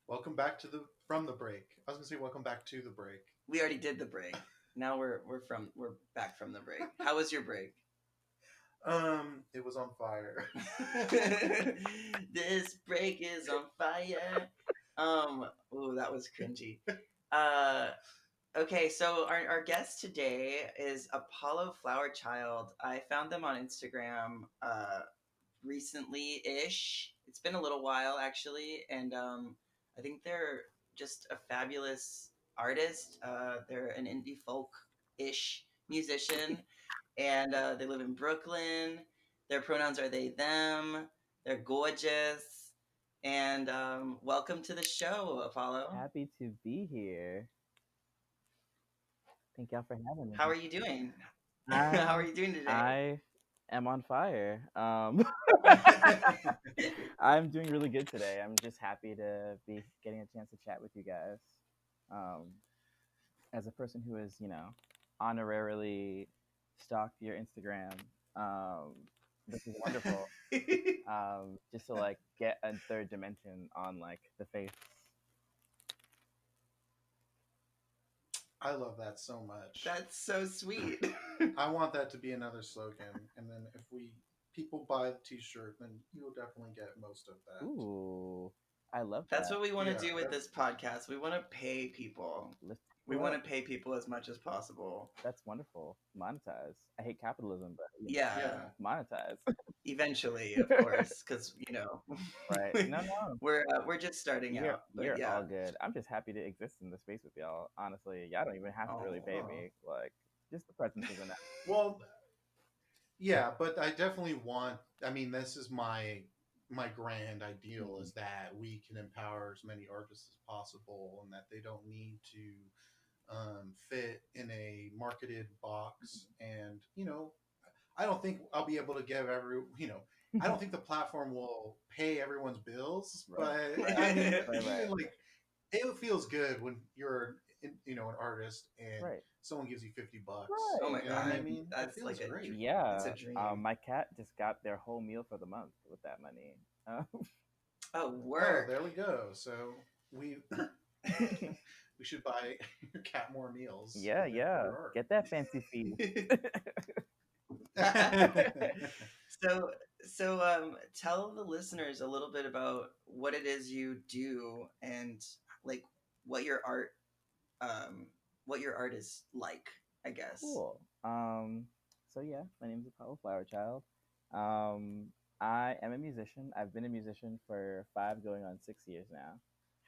Welcome back to the from the break. I was gonna say welcome back to the break. We already did the break. Now we're back from the break. How was your break? It was on fire. This break is on fire. Oh, that was cringy. Uh, okay, so our guest today is Apollo Flowerchild. I found them on Instagram recently ish. It's been a little while actually, and I think they're just a fabulous artist. They're an indie folk ish musician, and they live in Brooklyn. Their pronouns are they, them. They're gorgeous. And welcome to the show, Apollo. Happy to be here. Thank y'all for having me. How are you doing? How are I'm you doing today? I am on fire. I'm doing really good today. I'm just happy to be getting a chance to chat with you guys. Um, as a person who has, honorarily stalked your Instagram, um, this is wonderful. Just to like get a third dimension on like the face. I love that so much. That's so sweet. I want that to be another slogan. And then if people buy the T-shirt, then you'll definitely get most of that. Ooh, I love That's that. what we want to Yeah, do with this podcast. We want to pay people. Lift We people want up. to pay people as much as possible. That's wonderful. Monetize. I hate capitalism, but Yeah, yeah. monetize. eventually, of course, because Right. No, no. we're just starting You're out. But you're yeah. all good. I'm just happy to exist in the space with y'all. Honestly, y'all don't even have to really pay Oh, me. Like, just the presence is enough. Well, yeah, but I definitely want. I mean, this is my grand ideal Mhm. is that we can empower as many artists as possible, and that they don't need to fit in a marketed box. And I don't think I'll be able to give I don't think the platform will pay everyone's bills, Right. but I right. mean, Right. Right. even like it feels good when you're an artist and Right. someone gives you $50. Oh Right. my You know what god, I And mean? It that's feels like great. it's a yeah, dream. my cat just got their whole meal for the month with that money. Oh, Oh, work. there we go. So we we should buy your cat more meals Yeah, and then yeah. your Get that fancy fee. art. so tell the listeners a little bit about what it is you do and like what your art um what your art is like, I guess. Cool. So yeah, my name is Apollo Flowerchild. Um, I am a musician. I've been a musician for 5 going on 6 years now.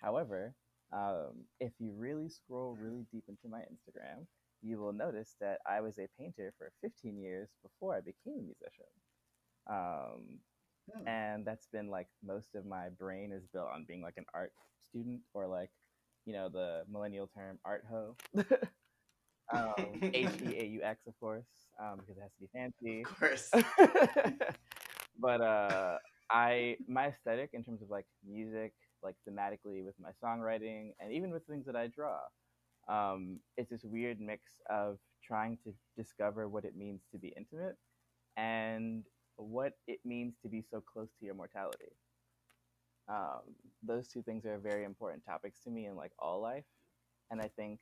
However, if you really scroll really deep into my Instagram, you will notice that I was a painter for 15 years before I became a musician. Um, Hmm. and that's been like most of my brain is built on being like an art student or like, the millennial term art ho. Heaux, of course, because it has to be Of fancy. course. But I my aesthetic in terms of like music, like thematically with my songwriting, and even with things that I draw, it's this weird mix of trying to discover what it means to be intimate and what it means to be so close to your mortality. Those two things are very important topics to me in like all life, and I think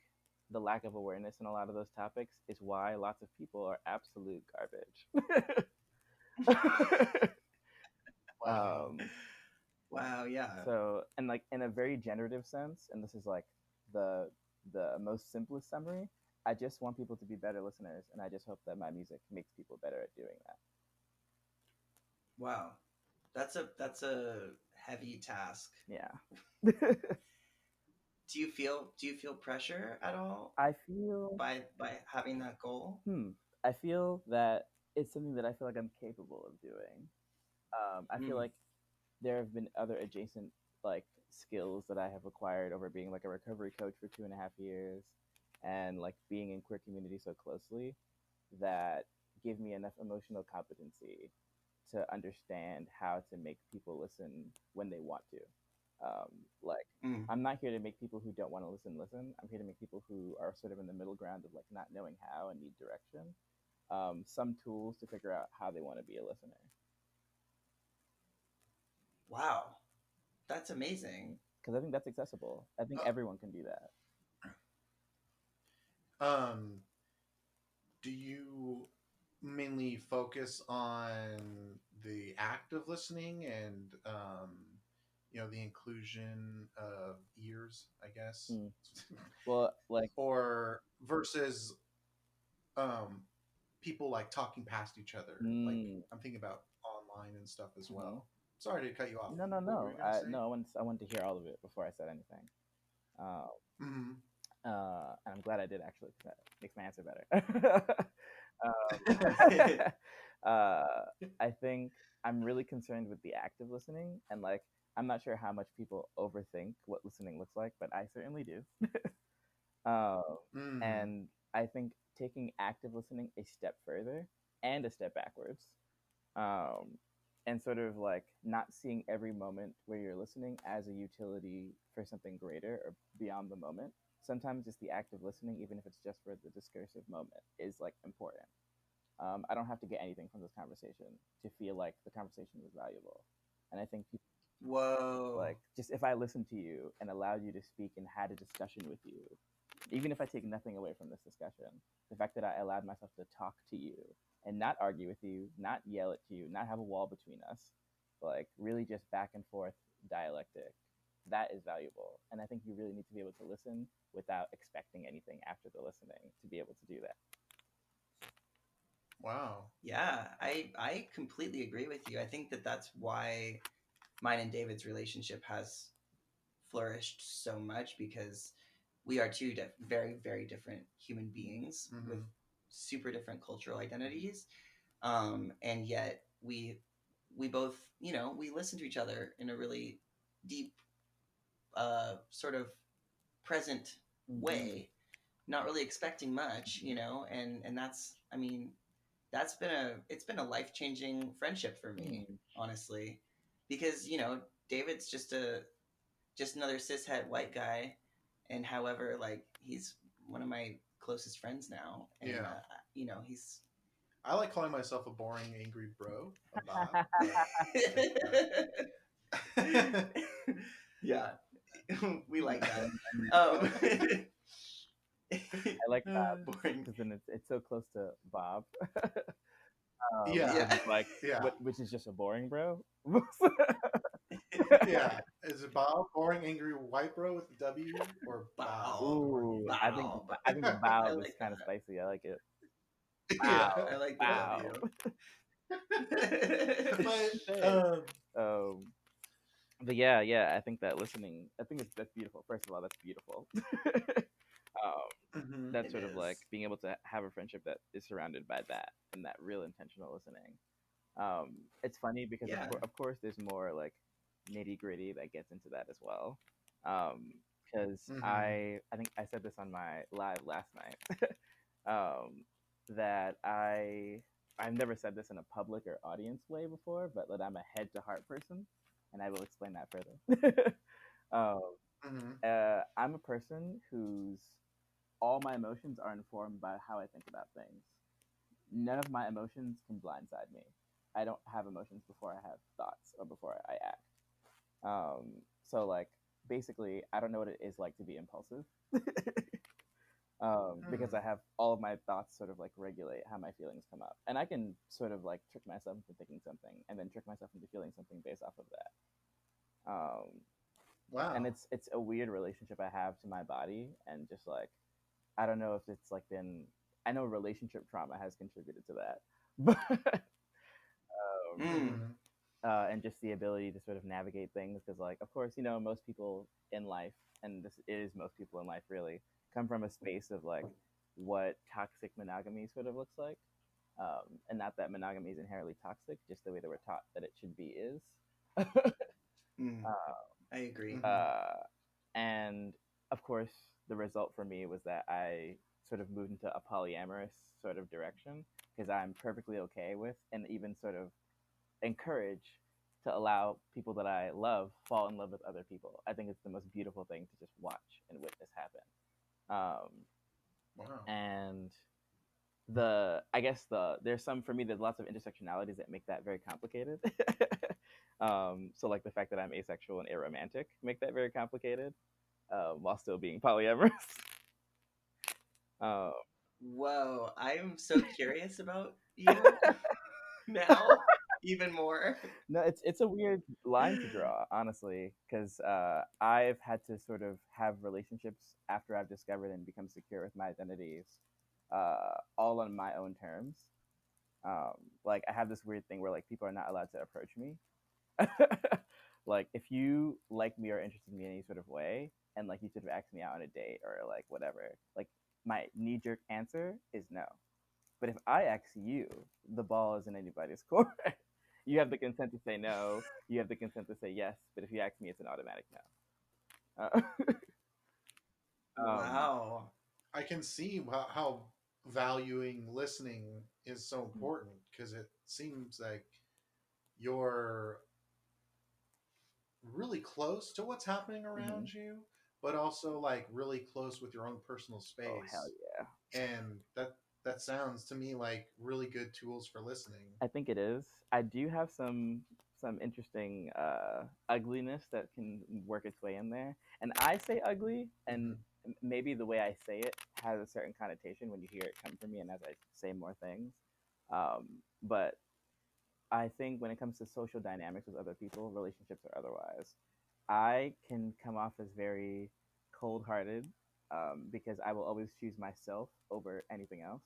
the lack of awareness in a lot of those topics is why lots of people are absolute garbage. Wow. um, Wow, yeah. so, and like in a very generative sense, and this is like the most simplest summary. I just want people to be better listeners, and I just hope that my music makes people better at doing that. Wow. That's a heavy task. Yeah. Do you feel pressure at all I feel by having that goal? hmm. I feel that it's something that I feel like I'm capable of doing. I feel Mm. like there have been other adjacent like skills that I have acquired over being like a recovery coach for 2.5 years and like being in queer community so closely that give me enough emotional competency to understand how to make people listen when they want to. Like Mm. I'm not here to make people who don't want to listen. I'm here to make people who are sort of in the middle ground of like not knowing how and need direction. Some tools to figure out how they want to be a listener. Wow. That's amazing. because I think that's accessible. I think everyone can do that. Um, do you mainly focus on the act of listening and the inclusion of ears, I guess, Mm. Well, like, or versus um, people like talking past each other? Like mm, I'm thinking about online and stuff as mhm. well. Sorry to cut you off. No, no, What were no. you gonna say? No, I wanted to hear all of it before I said anything. Um, Mm-hmm. and I'm glad I did actually, 'cause that makes my answer better. uh, I think I'm really concerned with the active listening, and like, I'm not sure how much people overthink what listening looks like, but I certainly do. Um, Mm. and I think taking active listening a step further and a step backwards, um, and sort of like not seeing every moment where you're listening as a utility for something greater or beyond the moment. Sometimes just the act of listening, even if it's just for the discursive moment, is like important. I don't have to get anything from this conversation to feel like the conversation was valuable. And I think people, Whoa. like, just if I listened to you and allowed you to speak and had a discussion with you, even if I take nothing away from this discussion, the fact that I allowed myself to talk to you and not argue with you, not yell at you, not have a wall between us, like really just back and forth dialectic, that is valuable. And I think you really need to be able to listen without expecting anything after the listening to be able to do that. Wow. Yeah, I completely agree with you. I think that that's why mine and David's relationship has flourished so much, because we are two very, very different human beings with Mm-hmm. super different cultural identities, and yet we both, we listen to each other in a really deep, sort of present Mm-hmm. way, not really expecting much, and that's, I mean, it's been a life changing friendship for me, Mm. honestly, because David's just another cishet white guy, and however, like, he's one of my closest friends now, and Yeah. he's I like calling myself a boring, angry bro, a Bob, but yeah, we like that. Um, Um, I like Bob boring. because then it's so close to Bob. yeah, Because Yeah. it's like, yeah, which is just a boring bro. yeah. Is it Bob, boring, angry white bro with a W, or Bob, Bob. boring, Ooh, angry Bob. I think the I Bob is like kind of that. spicy. I like it. yeah. I Wow, like the wow. W. But Dang. Um, but yeah, yeah, I think that listening, I think that's beautiful. First of all, that's beautiful. mhm. That's It sort of like is. being able to have a friendship that is surrounded by that and that real intentional listening. It's funny because Yeah. of course there's more like nitty gritty that gets into that as well. Because Mhm. I think I said this on my live last night. um, that I've never said this in a public or audience way before, but that I'm a head to heart person, and I will explain that further. um, Mhm. I'm a person whose all my emotions are informed by how I think about things. None of my emotions can blindside me. I don't have emotions before I have thoughts or before I act. So like basically, I don't know what it is like to be impulsive. Because I Mhm. have all of my thoughts sort of like regulate how my feelings come up, and I can sort of like trick myself into thinking something, and then trick myself into feeling something based off of that. And Wow. it's a weird relationship I have to my body, and just like I don't know if it's like been. I know relationship trauma has contributed to that, but Mm. Mhm. and just the ability to sort of navigate things because like of course most people in life, and this is most people in life really, come from a space of like what toxic monogamy sort of looks like, and not that monogamy is inherently toxic, just the way that we're taught that it should be is. Mm. uh, I agree. Mhm. uh, and of course the result for me was that I sort of moved into a polyamorous sort of direction because I'm perfectly okay with and even sort of encourage to allow people that I love fall in love with other people. I think it's the most beautiful thing to just watch and witness happen. Wow. And I guess there's some for me there's lots of intersectionalities that make that very complicated. So like the fact that I'm asexual and aromantic make that very complicated, while still being polyamorous. Um, Whoa, I'm so curious about you now, even more. no, it's a weird line to draw, honestly, because I've had to sort of have relationships after I've discovered and become secure with my identities, all on my own terms. Um, like I have this weird thing where like people are not allowed to approach me. Like if you like me or interested in me in any sort of way, and like you sort of ask me out on a date or like whatever, like my knee jerk answer is no. But if I ask you, the ball is in anybody's court. You have the consent to say no. You have the consent to say yes. But if you ask me, it's an automatic no. Um, Wow. I can see how valuing listening is so important because it seems like you're really close to what's happening mhm. around you, but also like really close with your own personal Oh hell space. yeah! And that sounds to me like really good tools for listening. I think it is. I do have some interesting ugliness that can work its way in there, and I say ugly, and Hmm. maybe the way I say it has a certain connotation when you hear it come from me, and as I say more things. Um, but I think when it comes to social dynamics with other people, relationships or otherwise, I can come off as very cold hearted, because I will always choose myself over anything else.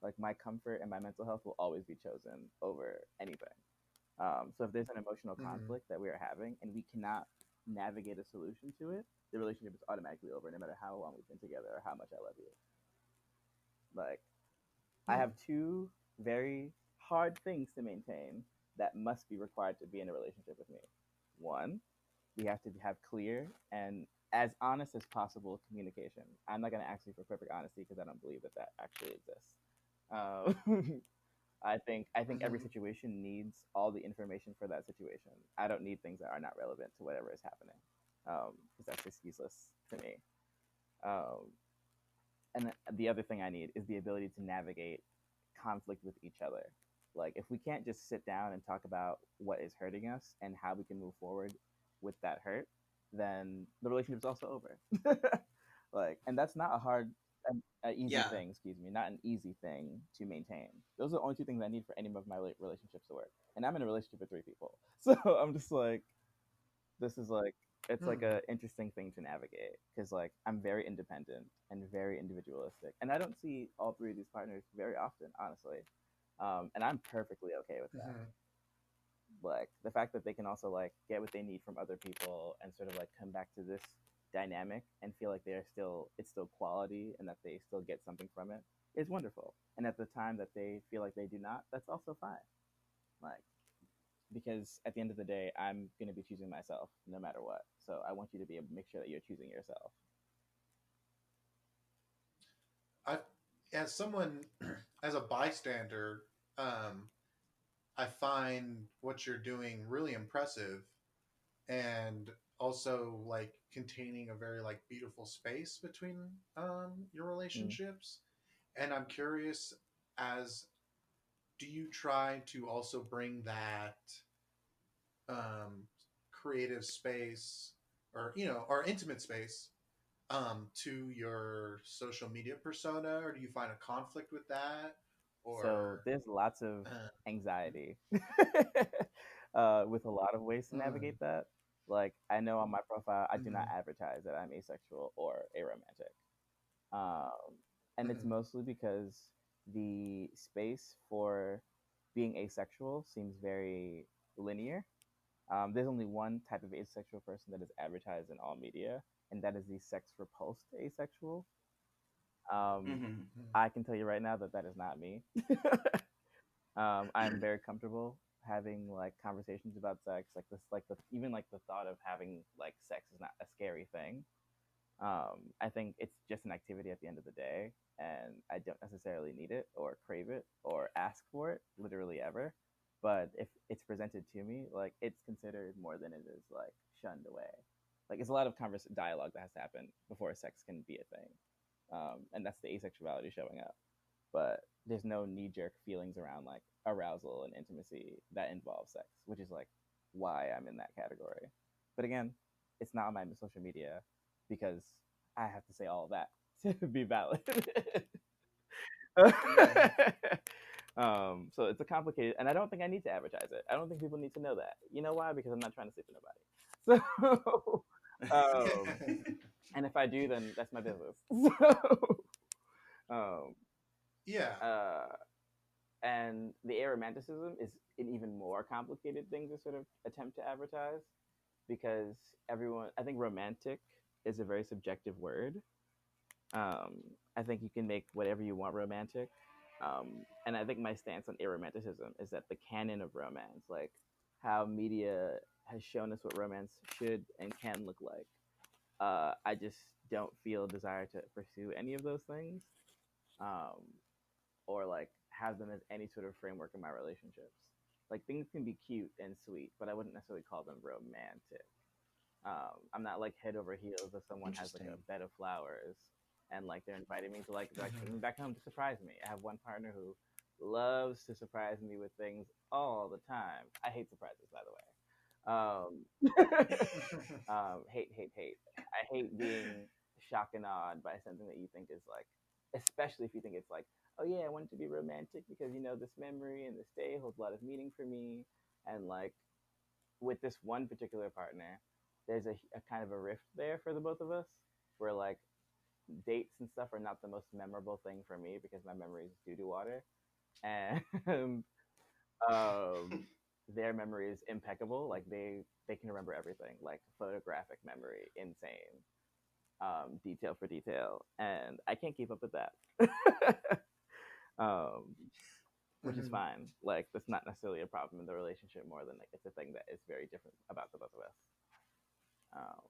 Like my comfort and my mental health will always be chosen over anything. So if there's an emotional Hmm. conflict that we are having and we cannot navigate a solution to it, the relationship is automatically over, no matter how long we've been together or how much I love you. Like I Hmm. have two very hard things to maintain that must be required to be in a relationship with me. One, we have to have clear and as honest as possible communication. I'm not going to ask you for perfect honesty because I don't believe that that actually exists. I think every Hmm. situation needs all the information for that situation. I don't need things that are not relevant to whatever is happening, because that's just useless to me. Um, and the other thing I need is the ability to navigate conflict with each other. Like if we can't just sit down and talk about what is hurting us and how we can move forward with that hurt, then the relationship's also over. Like, and that's not a hard, a easy Yeah. thing. Excuse me, not an easy thing to maintain. Those are the only two things I need for any of my relationships to work. And I'm in a relationship with three people, so I'm just like, this is like it's like Hmm. a interesting thing to navigate because like I'm very independent and very individualistic, and I don't see all three of these partners very often, honestly. And I'm perfectly okay with that. Hmm. Like the fact that they can also like get what they need from other people and sort of like come back to this dynamic and feel like they're still it's still quality and that they still get something from it is wonderful. And at the time that they feel like they do not, that's also fine. Like because at the end of the day, I'm going to be choosing myself no matter what. So I want you to be able to make sure that you're choosing yourself. I, as someone, as a bystander, um, I find what you're doing really impressive, and also like containing a very like beautiful space between your Mm. relationships. And I'm curious, as do you try to also bring that um, creative space, or or intimate space, to your social media persona, or do you find a conflict with that, So or there's lots of uh, anxiety with a lot of ways to mm, navigate that. Like I know on my profile, I do not mhm, advertise that I'm asexual or aromantic. Um, and it's mhm, mostly because the space for being asexual seems very linear. There's only one type of asexual person that is advertised in all media, and that is the sex repulsed asexual. Um, Hmm. mhm, I can tell you right now that that is not me. I'm very comfortable having like conversations about sex, like this, like the even like the thought of having like sex is not a scary thing. I think it's just an activity at the end of the day, and I don't necessarily need it or crave it or ask for it literally ever. But if it's presented to me, like it's considered more than it is like shunned away. Like it's a lot of dialogue that has to happen before sex can be a thing, and that's the asexuality showing up. But there's no knee jerk feelings around like arousal and intimacy that involves sex, which is like why I'm in that category. But again, it's not on my social media because I have to say all of that to be valid. Right. So it's a complicated, and I don't think I need to advertise it. I don't think people need to know that. You know why? Because I'm not trying to sleep with nobody. So, and if I do, then that's my business. So, Yeah. uh, and the aromanticism is an even more complicated thing to sort of attempt to advertise because everyone, I think romantic is a very subjective word. um, I think you can make whatever you want romantic. And I think my stance on aromanticism is that the canon of romance, like how media has shown us what romance should and can look like, I just don't feel desire to pursue any of those things, um, or like have them as any sort of framework in my relationships. Like things can be cute and sweet, but I wouldn't necessarily call them romantic. I'm not like head over heels if someone has like a Interesting. bed of flowers and like they're inviting me to like they're like Mhm. coming back home to surprise me. I have one partner who loves to surprise me with things all the time. I hate surprises, by the way. Hate. I hate being shocked and awed by something that you think is like, especially if you think it's like, oh yeah, I want it to be romantic because you know this memory and this day holds a lot of meaning for me, and like with this one particular partner, there's a kind of a rift there for the both of us, where like dates and stuff are not the most memorable thing for me because my memory is due to water, and um, their memory is impeccable. Like they can remember everything, like photographic memory, insane, detail for detail, and I can't keep up with that. um, which is Mhm. fine. Like that's not necessarily a problem in the relationship more than like it's a thing that is very different about the both of us. Um,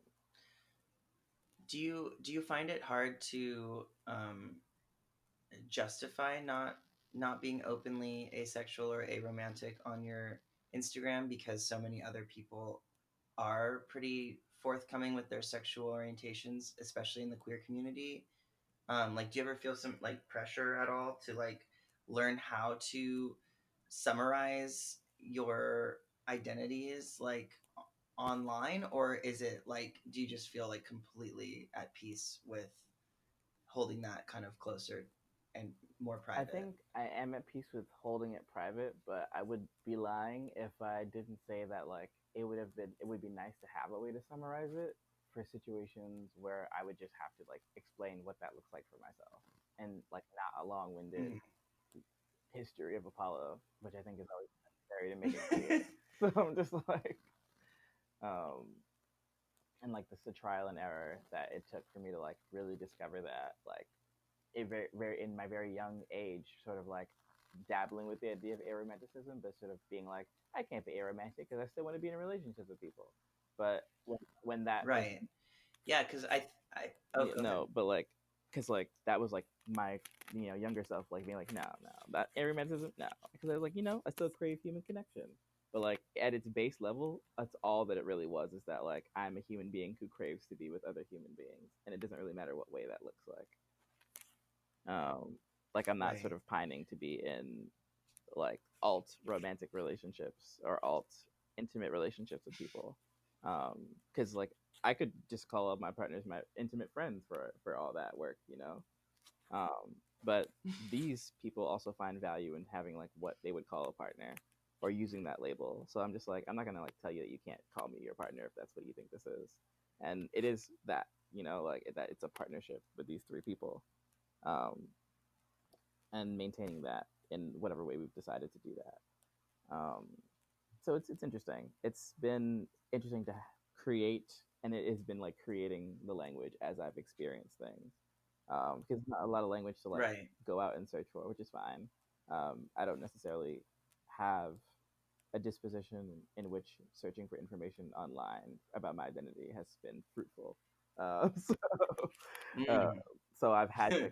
Do you find it hard to justify not being openly asexual or aromantic on your Instagram because so many other people are pretty forthcoming with their sexual orientations, especially in the queer community? Like, do you ever feel some like pressure at all to like learn how to summarize your identities like online, or is it like do you just feel like completely at peace with holding that kind of closer and more I private? think I am at peace with holding it private, but I would be lying if I didn't say that like it would be nice to have a way to summarize it for situations where I would just have to like explain what that looks like for myself and like not a long-winded Mhm. history of Apollo, which I think is always necessary to make it clear. So I'm just like, um, and like the trial and error that it took for me to like really discover that like a very in my very young age, sort of like dabbling with the idea of aromanticism, but sort of being like, I can't be aromantic because I still want to be in a relationship with people. But when that was Right. Yeah, because I oh, yeah, go ahead. no, but like, because like that was like my younger self like being like, no, no, that aromanticism, no, because I was like, I still crave human connection. But like at its base level, that's all that it really was. Is that like I'm a human being who craves to be with other human beings, and it doesn't really matter what way that looks like. Um, like I'm not sort Right. of pining to be in like alt romantic relationships or alt intimate relationships with people, because like I could just call up my partners my intimate friends for all that work. um, but these people also find value in having like what they would call a partner or using that label. So I'm just like, I'm not gonna like tell you that you can't call me your partner if that's what you think this is, and it is that, like that it's a partnership with these three people, um, and maintaining that in whatever way we've decided to do that. So it's interesting. It's been interesting to create, and it has been like creating the language as I've experienced things. Because not a lot of language to like Right. go out and search for, which is fine. I don't necessarily have a disposition in which searching for information online about my identity has been fruitful. So, uh, Mm. so I've had to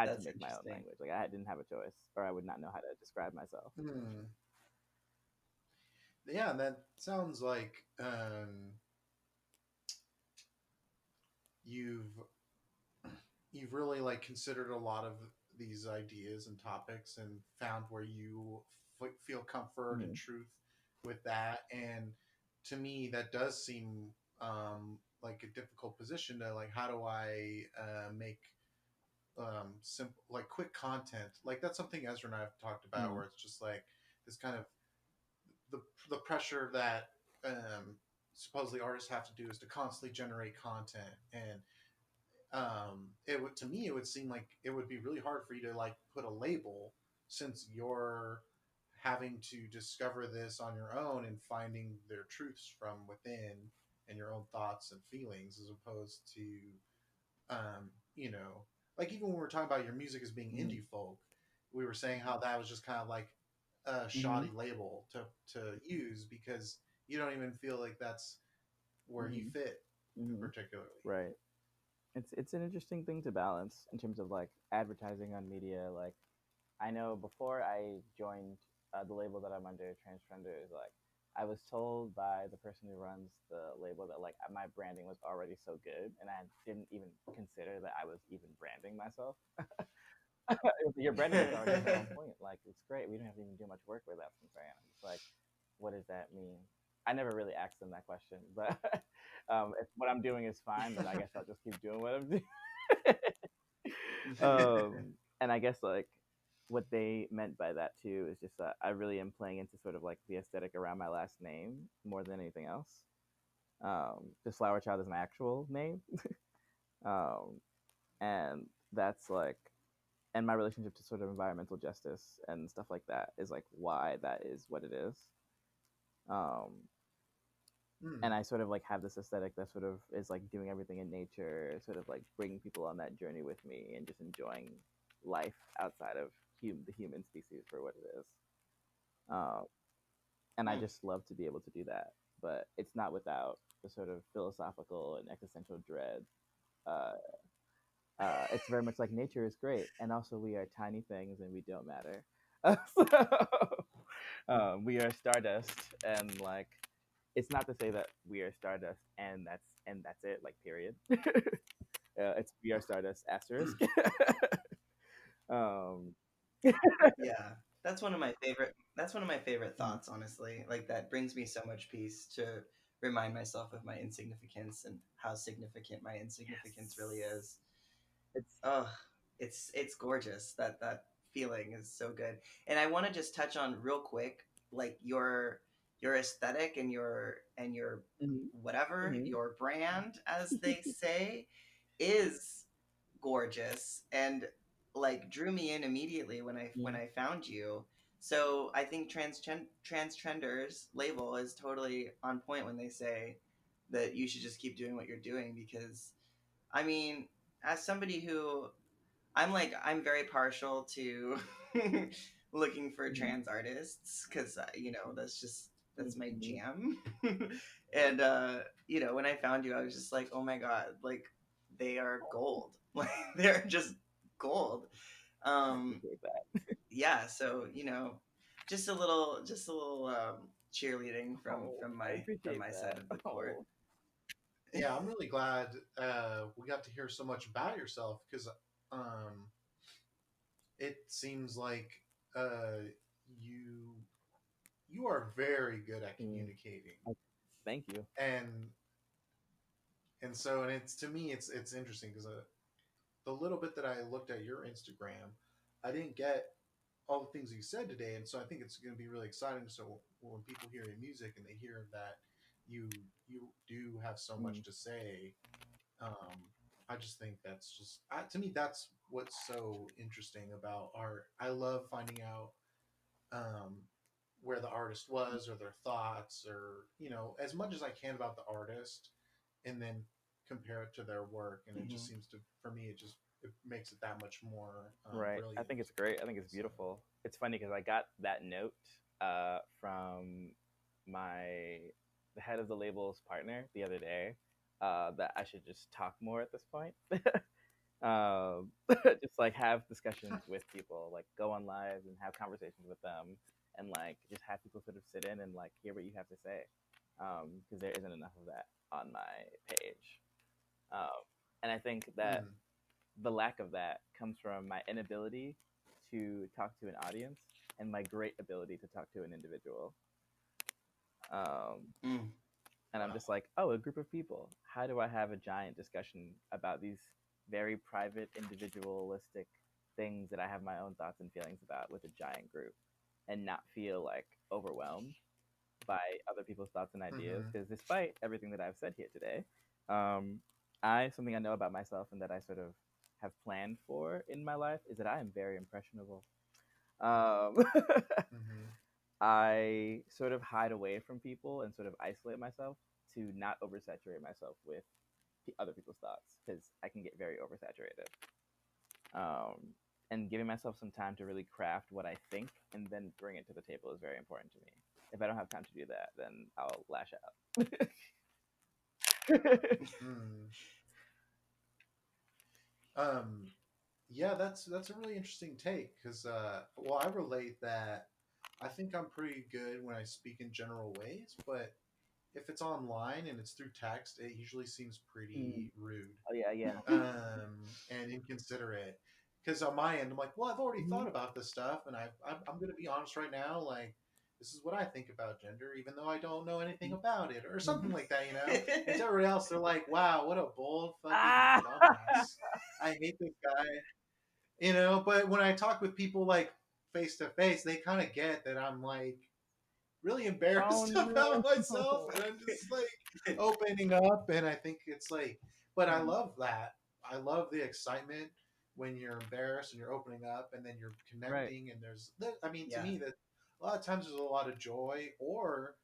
That's make my own interesting. language. Like I didn't have a choice, or I would not know how to describe myself. Hmm. Yeah, and that sounds like you've you've really like considered a lot of these ideas and topics and found where you feel comfort and Hmm. truth with that. And to me that does seem like a difficult position to like. How do I make simple like quick content? Like that's something Ezra and I have talked about, Mm-hmm. where it's just like this kind of the the pressure that supposedly artists have to do is to constantly generate content, and it would to me it would seem like it would be really hard for you to like put a label, since you're having to discover this on your own and finding their truths from within and your own thoughts and feelings, as opposed to you know, like even when we were talking about your music as being Mm-hmm. indie folk, we were saying how that was just kind of like a Mm-hmm. shoddy label to use, because you don't even feel like that's where you Mm-hmm. fit Mm-hmm. particularly. Right. It's an interesting thing to balance in terms of like advertising on media. Like I know before I joined the label that I'm under, Transtrenders, like I was told by the person who runs the label that like my branding was already so good, and I didn't even consider that I was even branding myself. Your branding is already so on point. Like it's great. We don't have to even do much work with that from brand. It's like, what does that mean? I never really asked them that question, but if what I'm doing is fine, then I guess I'll just keep doing what I'm doing. And I guess like what they meant by that too is just that I really am playing into sort of like the aesthetic around my last name more than anything else. Just Flower Child is my actual name, um, and that's like, and my relationship to sort of environmental justice and stuff like that is like why that is what it is. Um, and Hmm. I sort of like have this aesthetic that sort of is like doing everything in nature, sort of like bringing people on that journey with me and just enjoying life outside of the human species for what it is. Um, and I Hmm. just love to be able to do that, but it's not without the sort of philosophical and existential dread. Uh, it's very much like nature is great, and also we are tiny things and we don't matter. We are stardust, and like it's not to say that we are stardust and that's it, like period. It's we are stardust asterisk. um, Yeah, that's one of my favorite. That's one of my favorite mm, thoughts, honestly. Like that brings me so much peace to remind myself of my insignificance and how significant my insignificance really yes, is. it's Oh, it's gorgeous. That feeling is so good. And I want to just touch on real quick, like your aesthetic and your mhm, whatever mhm, your brand, as they say, is gorgeous and like drew me in immediately when mhm, I found you. So I think Transtrenders label is totally on point when they say that you should just keep doing what you're doing, because I mean, as somebody who I'm very partial to looking for mhm, trans artists, because that's my mhm, jam. And when I found you, I was just like, oh my god, like they are gold. Like they're just gold. I Um, appreciate that. yeah, so just a little cheerleading Oh, I from appreciate my side that. of the court. Oh, Yeah, I'm really glad we got to hear so much about yourself, because um, it seems like uh, you you are very good at mm, communicating, I- thank you. and and it's to me it's interesting because the little bit that I looked at your Instagram, I didn't get all the things you said today, and so I think it's going to be really exciting. So when people hear your music and they hear that you do have so Mm, much to say, um, I just think that's just to me that's what's so interesting about art. I love finding out um, where the artist was, or their thoughts, or as much as I can about the artist, and then compare it to their work. And it just Hmm. seems to, for me, it makes it that much more right. I brilliant. think it's great. I think it's So beautiful. It's funny because I got that note from my the head of the label's partner the other day that I should just talk more at this point. um, just like have discussions with people, like go on live and have conversations with them, and like just have people sort of sit in and like hear what you have to say, because there isn't enough of that on my page. Um, and I think that mm, the lack of that comes from my inability to talk to an audience and my great ability to talk to an individual. Um, Mm. and I'm Wow. just like, oh, a group of people. How do I have a giant discussion about these very private, individualistic things that I have my own thoughts and feelings about with a giant group, and not feel like overwhelmed by other people's thoughts and ideas? Mm-hmm. Because despite everything that I've said here today, um, I something I know about myself and that I sort of have planned for in my life is that I am very impressionable. Um, Mm-hmm. I sort of hide away from people and sort of isolate myself to not oversaturate myself with other people's thoughts because I can get very oversaturated. Um, and giving myself some time to really craft what I think and then bring it to the table is very important to me. If I don't have time to do that, then I'll lash out. Mm. Um, yeah, that's a really interesting take because well, I relate that I think I'm pretty good when I speak in general ways, but if it's online and it's through text, it usually seems Mm. pretty rude Oh yeah, yeah. and inconsiderate. Because on my end, I'm like, well, I've already Hmm. thought about this stuff, and I'm going to be honest right now. Like, this is what I think about gender, even though I don't know anything about it, or something like that, you know. And to everybody else, they're like, wow, what a bold fucking Ah. dumbass. I hate this guy, you know. But when I talk with people like face to face, they kind of get that I'm like really Oh embarrassed about myself, no. and I'm just like opening up, and I think it's like, but I Mhm. love that. I love the excitement when you're embarrassed and you're opening up, and then you're Right. connecting, and I mean, to Yeah. me, that a lot of times there's a lot of joy, or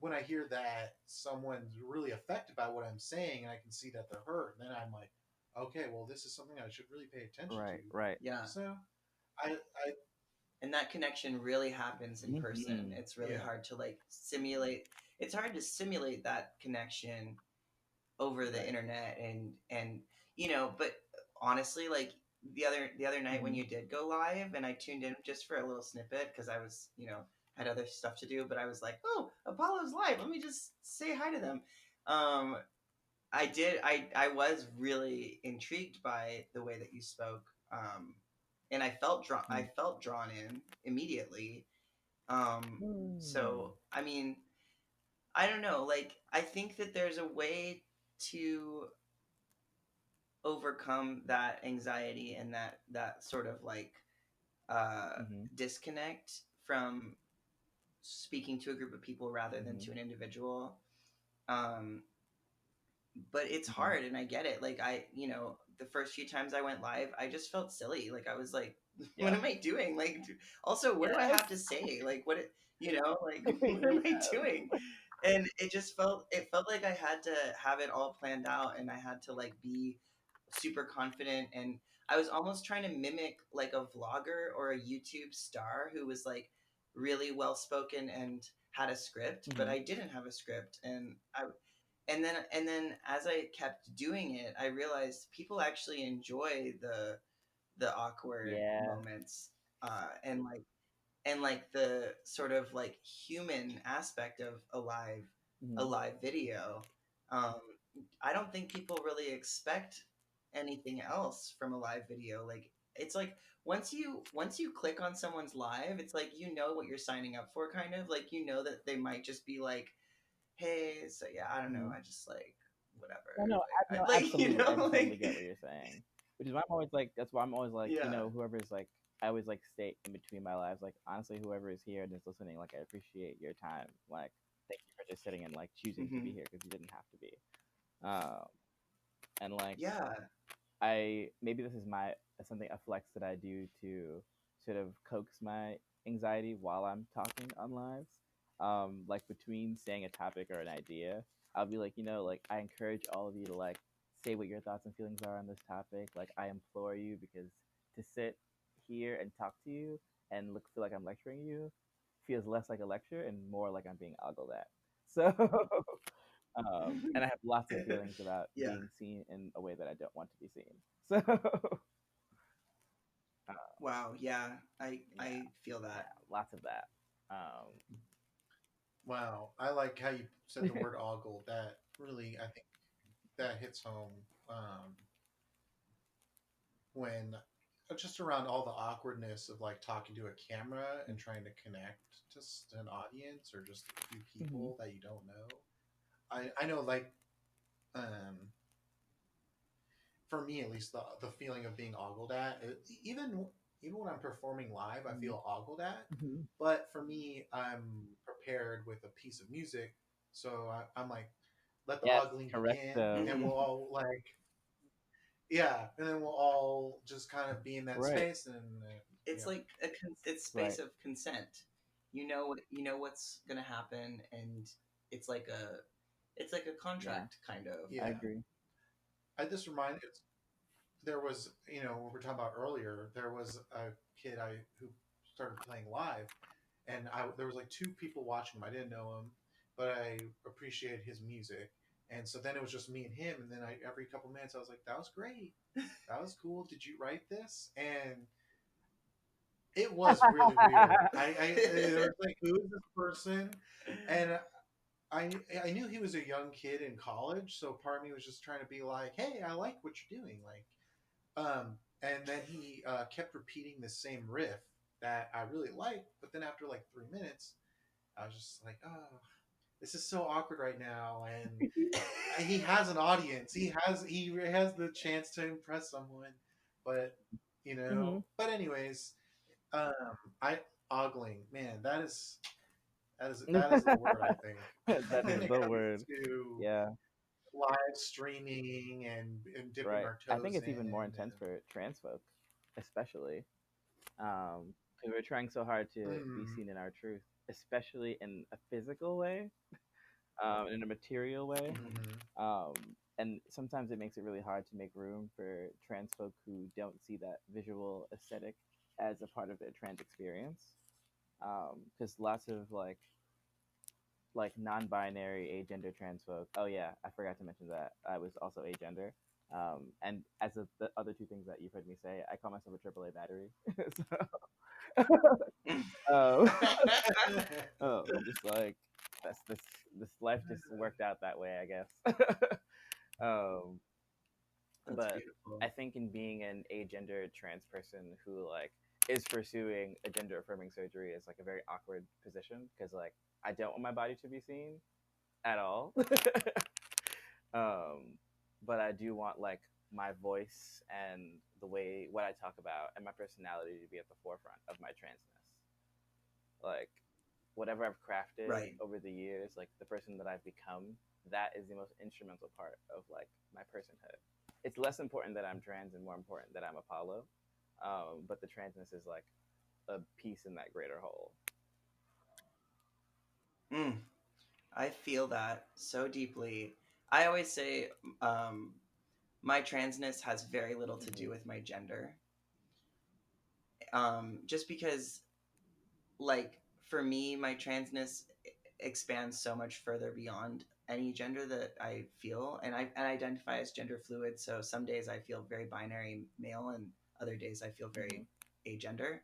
when I hear that someone's really affected by what I'm saying, and I can see that they're hurt, then I'm like, okay, well, this is something I should really pay attention to. Right. Right. Yeah. So, I And that connection really happens in person. Hmm. It's really yeah, hard to like simulate. It's hard to simulate that connection over the right, internet and but honestly, like the other night when Hmm. you did go live and I tuned in just for a little snippet because I was, had other stuff to do, but I was like, oh, Apollo's live. Let me just say hi to them. Um, I was really intrigued by the way that you spoke. And I felt drawn in immediately. Hmm. So I mean, I don't know. Like, I think that there's a way to overcome that anxiety and that sort of like uh, Hmm. disconnect from speaking to a group of people rather than Hmm. to an individual. Um, but it's Hmm. hard, and I get it. Like, the first few times I went live, I just felt silly. Like, I was like, what Yeah. am I doing? Like, also, what do I Yes. have to say? Like, like, what am I Yes. doing? And it felt like I had to have it all planned out, and I had to like be super confident, and I was almost trying to mimic like a vlogger or a YouTube star who was like really well spoken and had a script, but Hmm. I didn't have a script. And then as I kept doing it, I realized people actually enjoy the awkward Yeah. moments, and like the sort of like human aspect of a Hmm. live video. um I don't think people really expect anything else from a live video. Like, it's like once you click on someone's live, it's like you know what you're signing up for, kind of like you know that they might just be like, hey, so yeah, I don't know, Hmm. I just like whatever, No, no, like no, I like absolutely. I totally like get what you're saying. Which is why I'm always like, that's why I'm always like, yeah. whoever's like, I always like state in between my lives, like, honestly, whoever is here and is listening, like, I appreciate your time. Like, thank you for just sitting and like choosing to be Hmm. here because you didn't have to be. Um, and like, Yeah. I maybe this is my something a flex that I do to sort of coax my anxiety while I'm talking on lives. Like between saying a topic or an idea, I'll be like, like I encourage all of you to like say what your thoughts and feelings are on this topic. Like I implore you because to sit here and talk to you and feel like I'm lecturing you feels less like a lecture and more like I'm being ogled at. So and I have lots of feelings about Yeah. being seen in a way that I don't want to be seen. So, Wow. Yeah. I yeah, I feel yeah, that. lots of that. wow, I like how you said the word ogle. That really, I think that hits home when just around all the awkwardness of like talking to a camera and trying to connect to an audience or just a few Mhm. people that you don't know. I know like um for me at least the feeling of being ogled at even when I'm performing live I feel ogled at, Mhm. but for me I'm prepared with a piece of music, so I'm like let the Yes, ogling begin correcto. and we'll Mhm. all like yeah and then we'll all just kind of be in that Right, space and It's yeah. like it's space right. of consent. You know what's gonna happen, and it's like a it's like a Yeah, contract kind of. I Yeah, agree. I just reminded there was what we were talking about earlier, there was a kid I who started playing live and there was like two people watching him. I didn't know him, but I appreciated his music. And so then it was just me and him. And then every couple minutes, I was like, "That was great. That was cool. Did you write this?" And it was really weird. There was like, "Who is this person?" And I knew he was a young kid in college, so part of me was just trying to be like, "Hey, I like what you're doing." And then he kept repeating the same riff that I really liked, but then after like 3 minutes, I was just like, oh, this is so awkward right now. And he has an audience. He has the chance to impress someone, but Hmm. But anyways, um, I ogling, man, that is the word I think That when is it the comes word. to Yeah, live streaming and dipping right. our I think toes it's in. even more intense for trans folk, especially. Because we're trying so hard to be Mm, seen in our truth, especially in a physical way, in a material way. Mhm. hmm Um, and sometimes it makes it really hard to make room for trans folk who don't see that visual aesthetic as a part of their trans experience. Because lots of like non-binary agender trans folk. Oh yeah, I forgot to mention that I was also agender. And as of the other two things that you've heard me say, I call myself a AAA battery. So, just like this life just worked out that way, I guess. um, That's but beautiful. I think in being an agender trans person who like is pursuing a gender affirming surgery is like a very awkward position because like I don't want my body to be seen at all. um, but I do want like my voice and the way what I talk about and my personality to be at the forefront of my transness. Like whatever I've crafted Right. over the years, like the person that I've become, that is the most instrumental part of like my personhood. It's less important that I'm trans and more important that I'm Apollo. But the transness is like a piece in that greater whole. Mm, I feel that so deeply. I always say um, my transness has very little to do Mm-hmm. with my gender. Just because, like, for me, my transness expands so much further beyond any gender that I feel, and I identify as gender fluid. So some days I feel very binary male, and other days I feel Mm-hmm. very agender.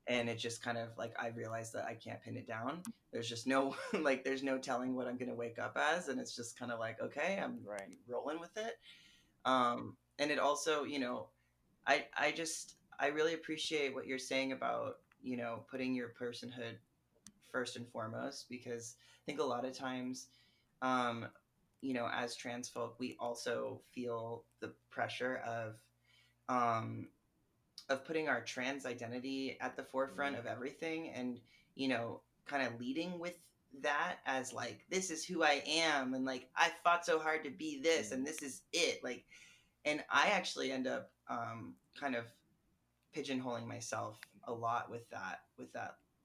And it's just kind of like I realized that I can't pin it down. There's just no like there's no telling what I'm gonna wake up as, and it's just kind of like okay, I'm Right. rolling with it. And it also, I really appreciate what you're saying about putting your personhood first and foremost because I think a lot of times, um, as trans folk, we also feel the pressure um, of putting our trans identity at the forefront Mm-hmm. of everything and kind of leading with that as like this is who I am and like I fought so hard to be this Mm-hmm. and this is it like and I actually end up kind of pigeonholing myself a lot with that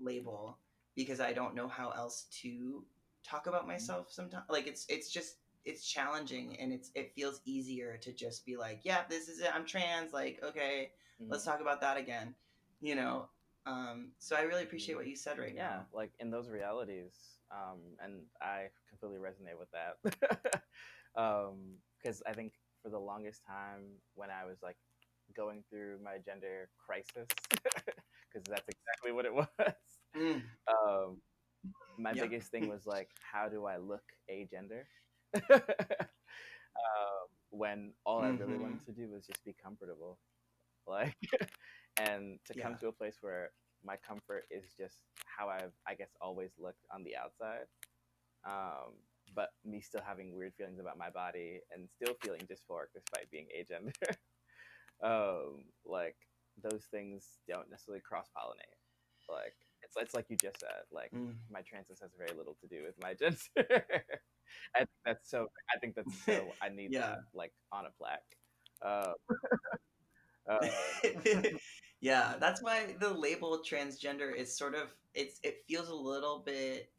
label because I don't know how else to talk about myself sometimes like it's just it's challenging and it feels easier to just be like yeah this is it I'm trans like okay let's Mm-hmm. talk about that again you know so I really appreciate Mm-hmm. what you said right Yeah, now. like in those realities, and I completely resonate with that. Because I think for the longest time when I was like going through my gender crisis, because that's exactly what it was. Mm, um, my yeah. biggest thing was like, how do I look agender? When all I really Mm-hmm. wanted to do was just be comfortable, like, and to Yeah. come to a place where my comfort is just how I've, I guess, always looked on the outside. Um, but me still having weird feelings about my body and still feeling dysphoric despite being agender. Like those things don't necessarily cross pollinate. Like it's like you just said. Like Mm. my transness has very little to do with my gender. I think that's so. I think that's so. I need Yeah. that like on a plaque. Uh, uh, Yeah, that's why the label transgender is sort of it feels a little bit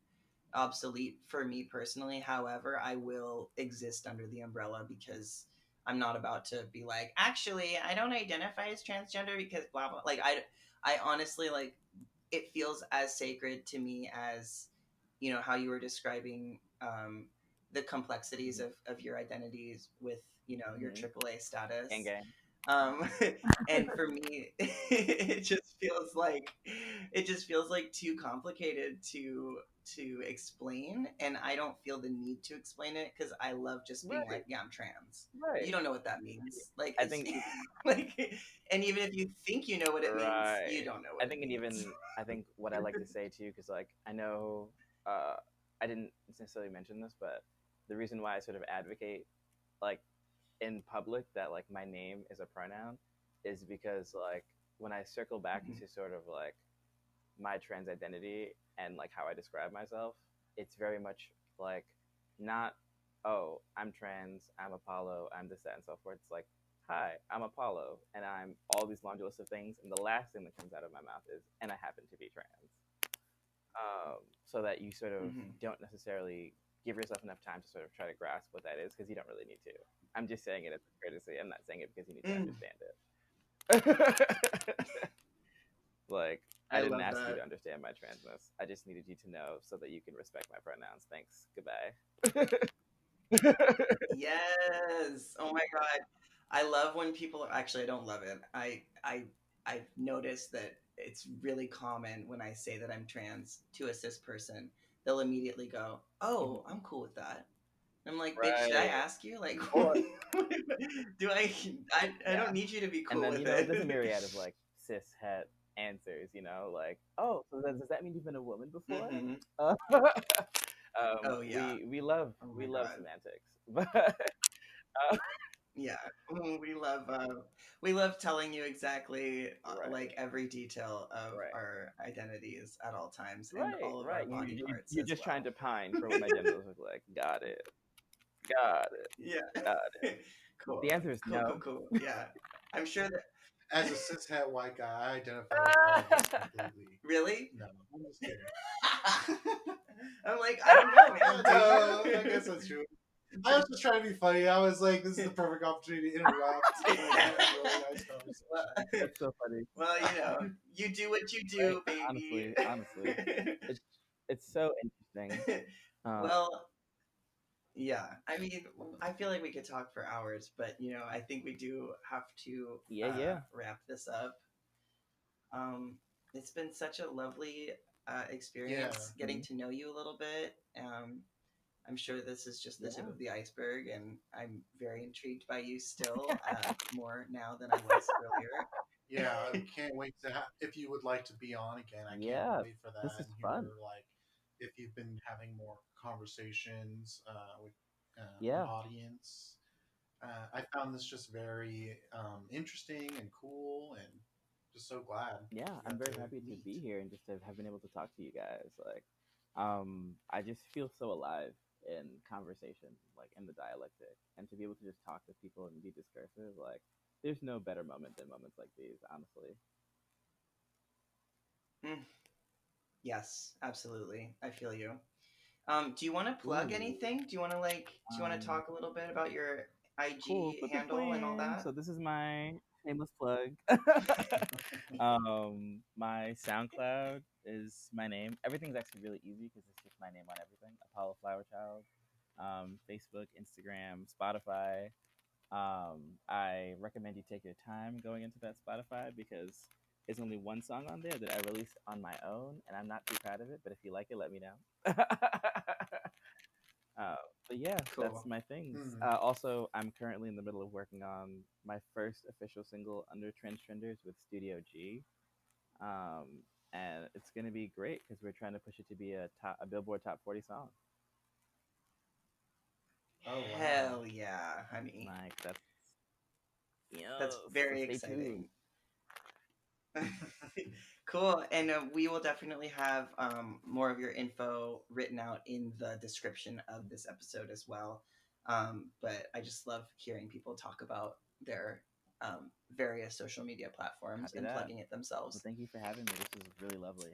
obsolete for me personally. However, I will exist under the umbrella because I'm not about to be like, actually, I don't identify as transgender because blah blah. Like I honestly like it feels as sacred to me as how you were describing the complexities of your identities with your mhm. AAA Gang status. gang. um and for me it just feels like too complicated to explain, and I don't feel the need to explain it because I love just being like, Right. yeah, I'm trans. You Right. don't know what that means, like I it's think. like, and even if you think you know what it means, you Right. don't know I what it think, and means. even I think what I like to say too, because like I know, I didn't necessarily mention this, but the reason why I sort of advocate like in public that like my name is a pronoun is because like when I circle back Mhm. to sort of like my trans identity and like how I describe myself, it's very much like not, oh, I'm trans, I'm Apollo, I'm this, that, and so forth. It's like, hi, I'm Apollo, and I'm all these laundry list of things, and the last thing that comes out of my mouth is, and I happen to be trans. So that you sort of Mhm. don't necessarily give yourself enough time to sort of try to grasp what that is because you don't really need to. I'm just saying it as a courtesy. I'm not saying it because you need to Mm, understand it. Like, I I didn't love ask you to that. understand my transness. I just needed you to know so that you can respect my pronouns. Thanks. Goodbye. Yes. Oh my god. I love when people actually I don't love it. I've noticed that it's really common when I say that I'm trans to a cis person. They'll immediately go, "Oh, I'm cool with that." And I'm like, "Bitch, did I Right. ask you? Like Or do I yeah. don't need you to be And cool then, with there's a it." myriad of like cis het answers, like, oh, so does that mean you've been a woman before? Mhm. Uh, Oh yeah. we love Oh we my love god. semantics. But Yeah, we love telling you exactly right, like every detail of right. our identities at all times and Right, all of our right. body parts You're as just trying well. to pine for what my genitals look like. Got it. Got it. Yeah. Got it. Cool. The answer is Cool, cool, no. cool. Yeah. I'm sure that As a cis het white guy, I identify with all of this completely. really. No, I'm just kidding. I'm like, I don't know, man. Do No, I you? guess that's true. I was just trying to be funny. I was like, this is the perfect opportunity to interrupt like a really nice well, conversation. That's so funny. well, you do what you Right? do, baby. Honestly, it's it's so interesting. Uh, Well, yeah, I mean, I feel like we could talk for hours, but I think we do have to yeah, yeah, wrap this up. Um, it's been such a lovely Yeah. experience getting mhm, to know you a little bit. I'm sure this is just the tip yeah, of the iceberg, and I'm very intrigued by you still, more now than I was Yeah, I earlier. can't wait to if you would like to be on again. I can't yeah. wait for This that is and fun. hear like if you've been having more conversations with an Yeah, audience. I found this just very interesting and cool, and just so glad yeah. we I'm got very to happy to meet. be here and just to have been able to talk to you guys. Like, I just feel so alive in conversation, like in the dialectic, and to be able to just talk to people and be discursive. Like, there's no better moment than moments like these, honestly. Mm, yes, absolutely. I feel you. Do you want to plug Ooh. anything? Do you want to Um, talk a little bit about your Cool. IG Quick handle and all plan. that? So this is my shameless plug. My SoundCloud is my name. Everything's actually really easy because it's just my name on everything. Apollo Flowerchild. Facebook, Instagram, Spotify. I recommend you take your time going into that Spotify because there's only one song on there that I released on my own, and I'm not too proud of it. But if you like it, let me know. Uh, but yeah, that's Cool. my things. Hmm. Also, I'm currently in the middle of working on my first official single under Trenders with Studio G, um, and it's gonna be great because we're trying to push it to be a Billboard Top 40 song. Oh wow. Hell yeah, honey. Like That's so very stay tuned. exciting. Cool. And we will definitely have more of your info written out in the description of this episode as well. But I just love hearing people talk about their various social media platforms Copy and that. plugging it Well, themselves. thank you for having me. This was really lovely.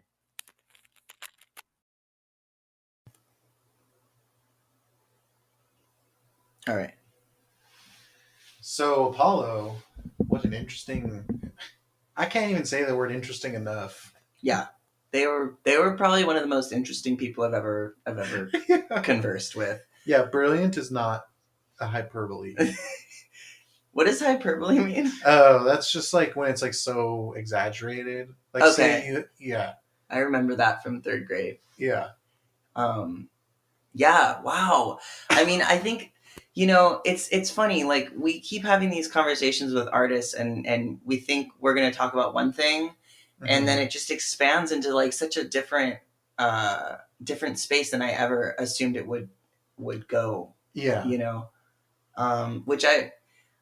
All right. So Apollo, what an interesting. I can't even say the word interesting enough. Yeah. They were probably one of the most interesting people I've ever conversed with. Yeah, brilliant is not a hyperbole. What does hyperbole mean? Oh, that's just like when it's like so exaggerated. Like say Okay. yeah, I remember that from 3rd grade. yeah. Yeah, wow. I mean, I think it's funny. Like we keep having these conversations with artists, and we think we're going to talk about one thing, and then Mhm. it just expands into like such a different space than I ever assumed it would go. Yeah. You know, which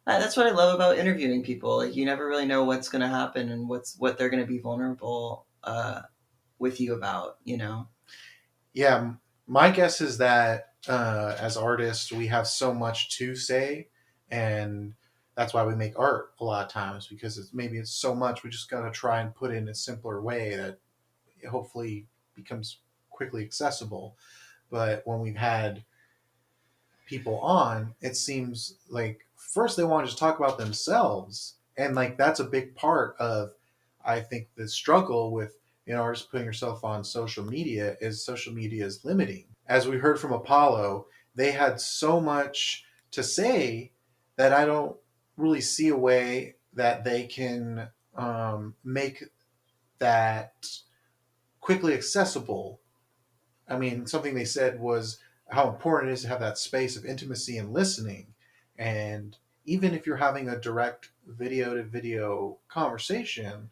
that's what I love about interviewing people. Like you never really know what's going to happen and what they're going to be vulnerable with you about. You know. Yeah, my guess is that as artists, we have so much to say, and that's why we make art a lot of times because it's so much. We just got to try and put it in a simpler way that it hopefully becomes quickly accessible. But when we've had people on, it seems like first they want to just talk about themselves, and like that's a big part of, I think, the struggle with artists putting yourself on social media is social media is limiting. As we heard from Apollo, they had so much to say that I don't really see a way that they can make that quickly accessible. I mean, something they said was how important it is to have that space of intimacy and listening. And even if you're having a direct video to video conversation,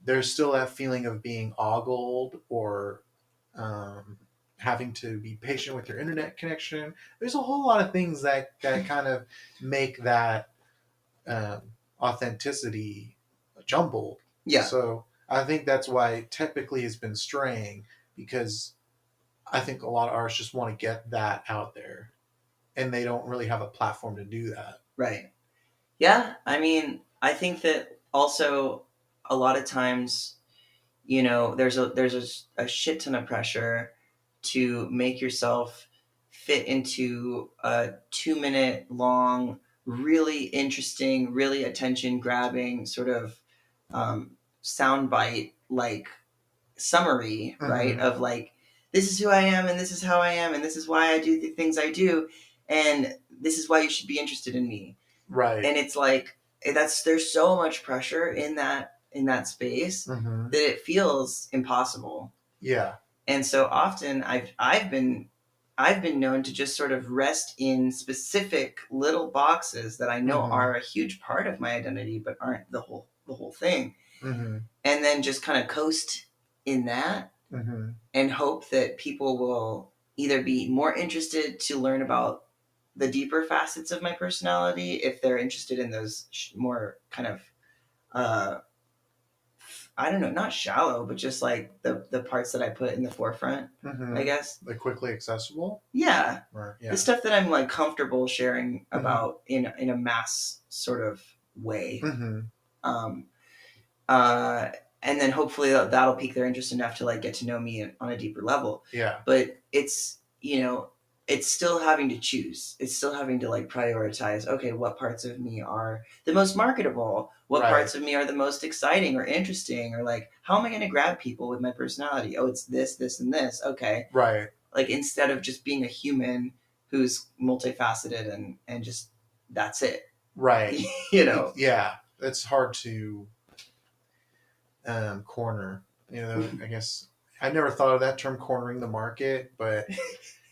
there's still that feeling of being ogled or um, having to be patient with your internet connection. There's a whole lot of things that kind of make that um, authenticity jumbled. Yeah. So I think that's why typically has been straying because I think a lot of artists just want to get that out there, and they don't really have a platform to do that. Right. Yeah, I mean, I think that also a lot of times, there's a shit ton of pressure to make yourself fit into a 2 minute long, really interesting, really attention grabbing sort of um, soundbite like summary, right? Of like, this is who I am, and this is how I am, and this is why I do the things I do, and this is why you should be interested in me. Right. And it's like there's so much pressure in that space Mm-hmm. that it feels impossible. Yeah. And so often I've been known to just sort of rest in specific little boxes that I know are a huge part of my identity but aren't the whole thing. Mm-hmm. And then just kind of coast in that and hope that people will either be more interested to learn about the deeper facets of my personality if they're interested in those more kind of I don't know, not shallow, but just like the parts that I put in the forefront, I guess. Like quickly accessible? Yeah. Or, yeah. The stuff that I'm like comfortable sharing about in a mass sort of way. Um, and then hopefully that'll pique their interest enough to like get to know me on a deeper level. Yeah. But it's it's still having to choose. It's still having to like prioritize. Okay, what parts of me are the most marketable? What parts of me are the most exciting or interesting? Or like, how am I going to grab people with my personality? Oh, it's this, this, and this. Okay. Right. Like instead of just being a human who's multifaceted and just that's it. Right. Yeah. It's hard to corner. I guess I never thought of that term, cornering the market, but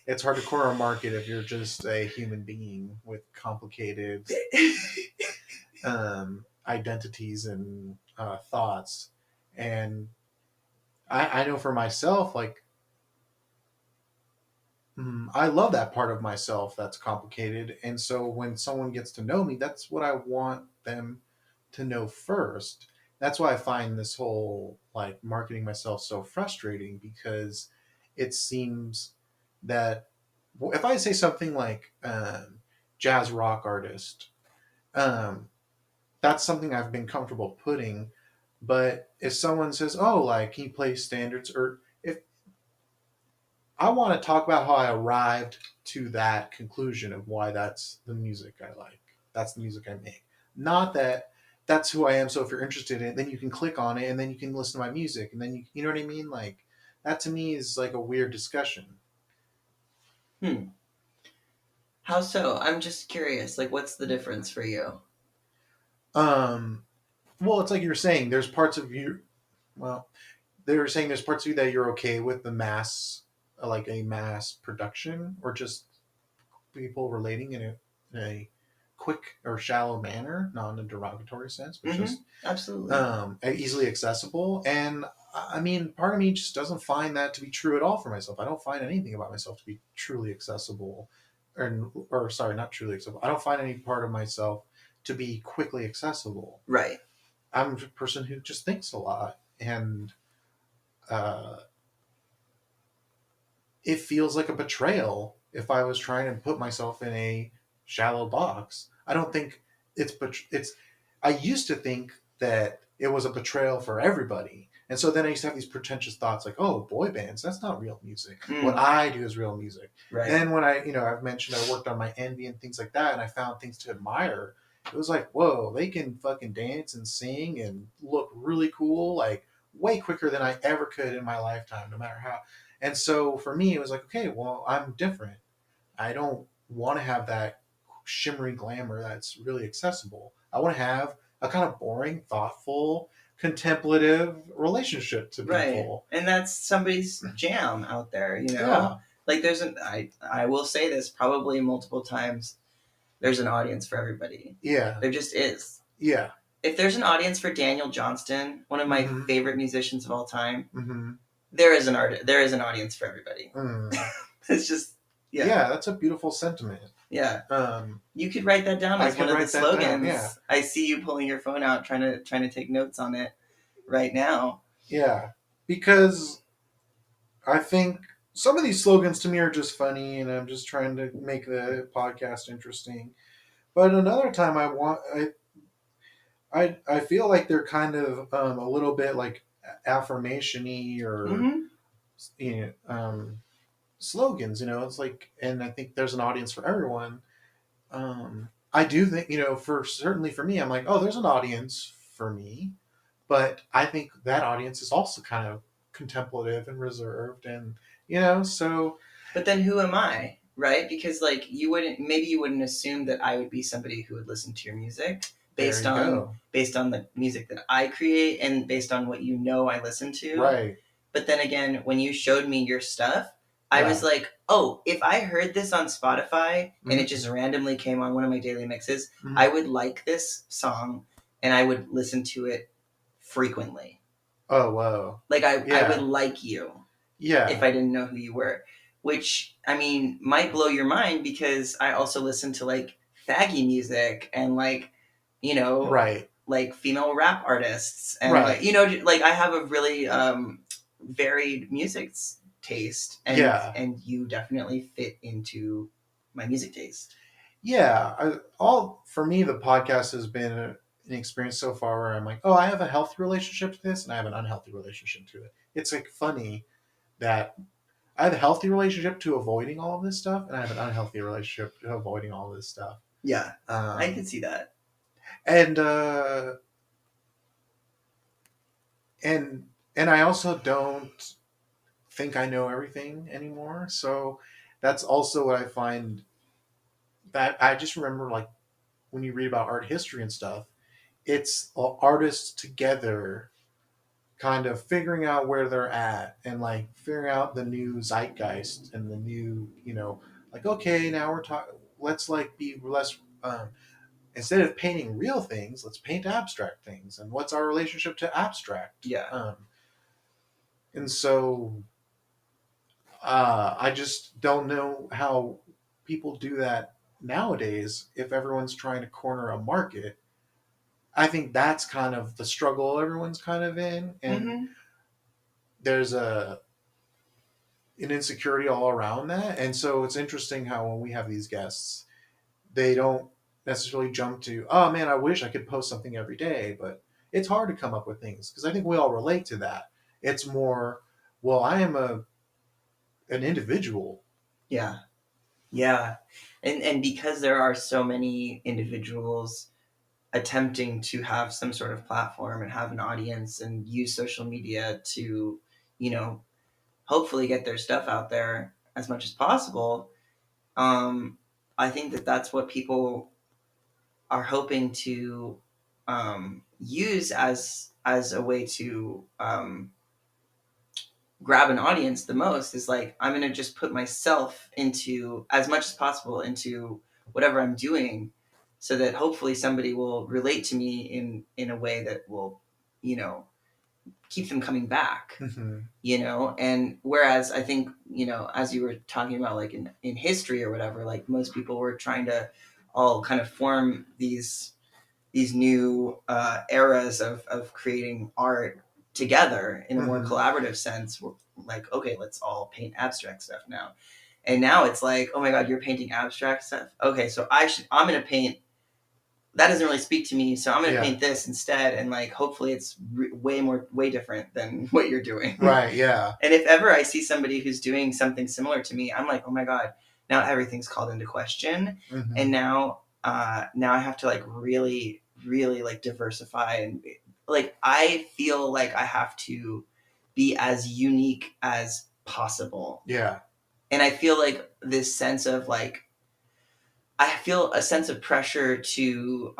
it's hard to corner a market if you're just a human being with complicated identities and thoughts. And I know for myself, like I love that part of myself that's complicated. And so when someone gets to know me, that's what I want them to know first. That's why I find this whole like marketing myself so frustrating, because it seems that if I say something like jazz rock artist, um, that's something I've been comfortable putting. But if someone says, "Oh, like can you play standards?" or if I want to talk about how I arrived to that conclusion of why that's the music I like. That's the music I make. Not that that's who I am. So if you're interested in it, then you can click on it and then you can listen to my music and then you know what I mean? Like that to me is like a weird discussion. Hmm. How so? I'm just curious. Like, what's the difference for you? Um, well, it's like you were saying, there's parts of you, well, they were saying there's parts of you that you're okay with the mass, like a mass production or just people relating in a quick or shallow manner, not in a derogatory sense, but just Absolutely. easily accessible. And I mean, part of me just doesn't find that to be true at all for myself. I don't find anything about myself to be truly accessible, or sorry, not truly accessible. I don't find any part of myself to be quickly accessible. Right. I'm a person who just thinks a lot, and uh, it feels like a betrayal if I was trying to put myself in a shallow box. I don't think it's. I used to think that it was a betrayal for everybody, and so then I used to have these pretentious thoughts like, "Oh, boy bands, that's not real music. What I do is real music." Right. Then when I've mentioned I worked on my envy and things like that, and I found things to admire. It was like, whoa, they can fucking dance and sing and look really cool, like way quicker than I ever could in my lifetime, no matter how. And so for me, it was like, okay, well, I'm different. I don't want to have that shimmery glamour that's really accessible. I want to have a kind of boring, thoughtful, contemplative relationship to Right. people. And that's somebody's jam out there, you know? Yeah. Like there's I will say this probably multiple times. There's an audience for everybody. Yeah. There just is. Yeah. If there's an audience for Daniel Johnston, one of my favorite musicians of all time, there is an audience for everybody. It's just yeah, that's a beautiful sentiment. Yeah. You could write that down as one of the slogans. Yeah. I see you pulling your phone out trying to take notes on it right now. Yeah. Because I think some of these slogans to me are just funny and I'm just trying to make the podcast interesting. But another time I feel like they're kind of a little bit like affirmation-y or you know, slogans. It's like, and I think there's an audience for everyone. I do think for certainly for me, I'm like, oh, there's an audience for me, but I think that audience is also kind of contemplative and reserved, and so. But then who am I? Right? Because like you wouldn't assume that I would be somebody who would listen to your music based on the music that I create and based on what I listen to. Right. But then again, when you showed me your stuff, I was like, oh, if I heard this on Spotify and it just randomly came on one of my daily mixes, I would like this song and I would listen to it frequently. Oh, wow. Like I would like you. Yeah. If I didn't know who you were. Which, I mean, might blow your mind because I also listen to like faggy music and like, right. like female rap artists and like, like I have a really varied music taste and you definitely fit into my music taste. Yeah, all for me the podcast has been an experience so far where I'm like, oh, I have a healthy relationship to this and I have an unhealthy relationship to it. It's like funny that I have a healthy relationship to avoiding all of this stuff, and I have an unhealthy relationship to avoiding all of this stuff. Yeah, I can see that. And I also don't think I know everything anymore. So that's also what I find. That I just remember, like when you read about art history and stuff, it's artists together kind of figuring out where they're at and like figuring out the new zeitgeist and the new, like, okay, now we're talking, let's like be less, instead of painting real things, let's paint abstract things. And what's our relationship to abstract? Yeah. And so I just don't know how people do that nowadays if everyone's trying to corner a market. I think that's kind of the struggle everyone's kind of in, and Mm-hmm. there's an insecurity all around that. And so it's interesting how when we have these guests, they don't necessarily jump to, oh man, I wish I could post something every day, but it's hard to come up with things because I think we all relate to that. It's more, well, I am an individual. Yeah. Yeah. And because there are so many individuals attempting to have some sort of platform and have an audience and use social media to, you know, hopefully get their stuff out there as much as possible. Um, I think that that's what people are hoping to use as a way to grab an audience the most is like I'm gonna just put myself into as much as possible into whatever I'm doing, so that hopefully somebody will relate to me in a way that will, you know, keep them coming back. Mm-hmm. You know, and whereas I think, you know, as you were talking about like in history or whatever, like most people were trying to all kind of form these new eras of creating art together in a more Mm-hmm. collaborative sense. We're like, okay, let's all paint abstract stuff now. And now it's like, oh my god, you're painting abstract stuff. Okay, so I'm gonna paint. That doesn't really speak to me, so I'm gonna Yeah. paint this instead, and like hopefully it's way different than what you're doing. Right. Yeah. And if ever I see somebody who's doing something similar to me, I'm like, oh my god, now everything's called into question, Mm-hmm. and now I have to like really like diversify, and like I feel like I have to be as unique as possible. Yeah. And I feel like this sense of like I feel a sense of pressure to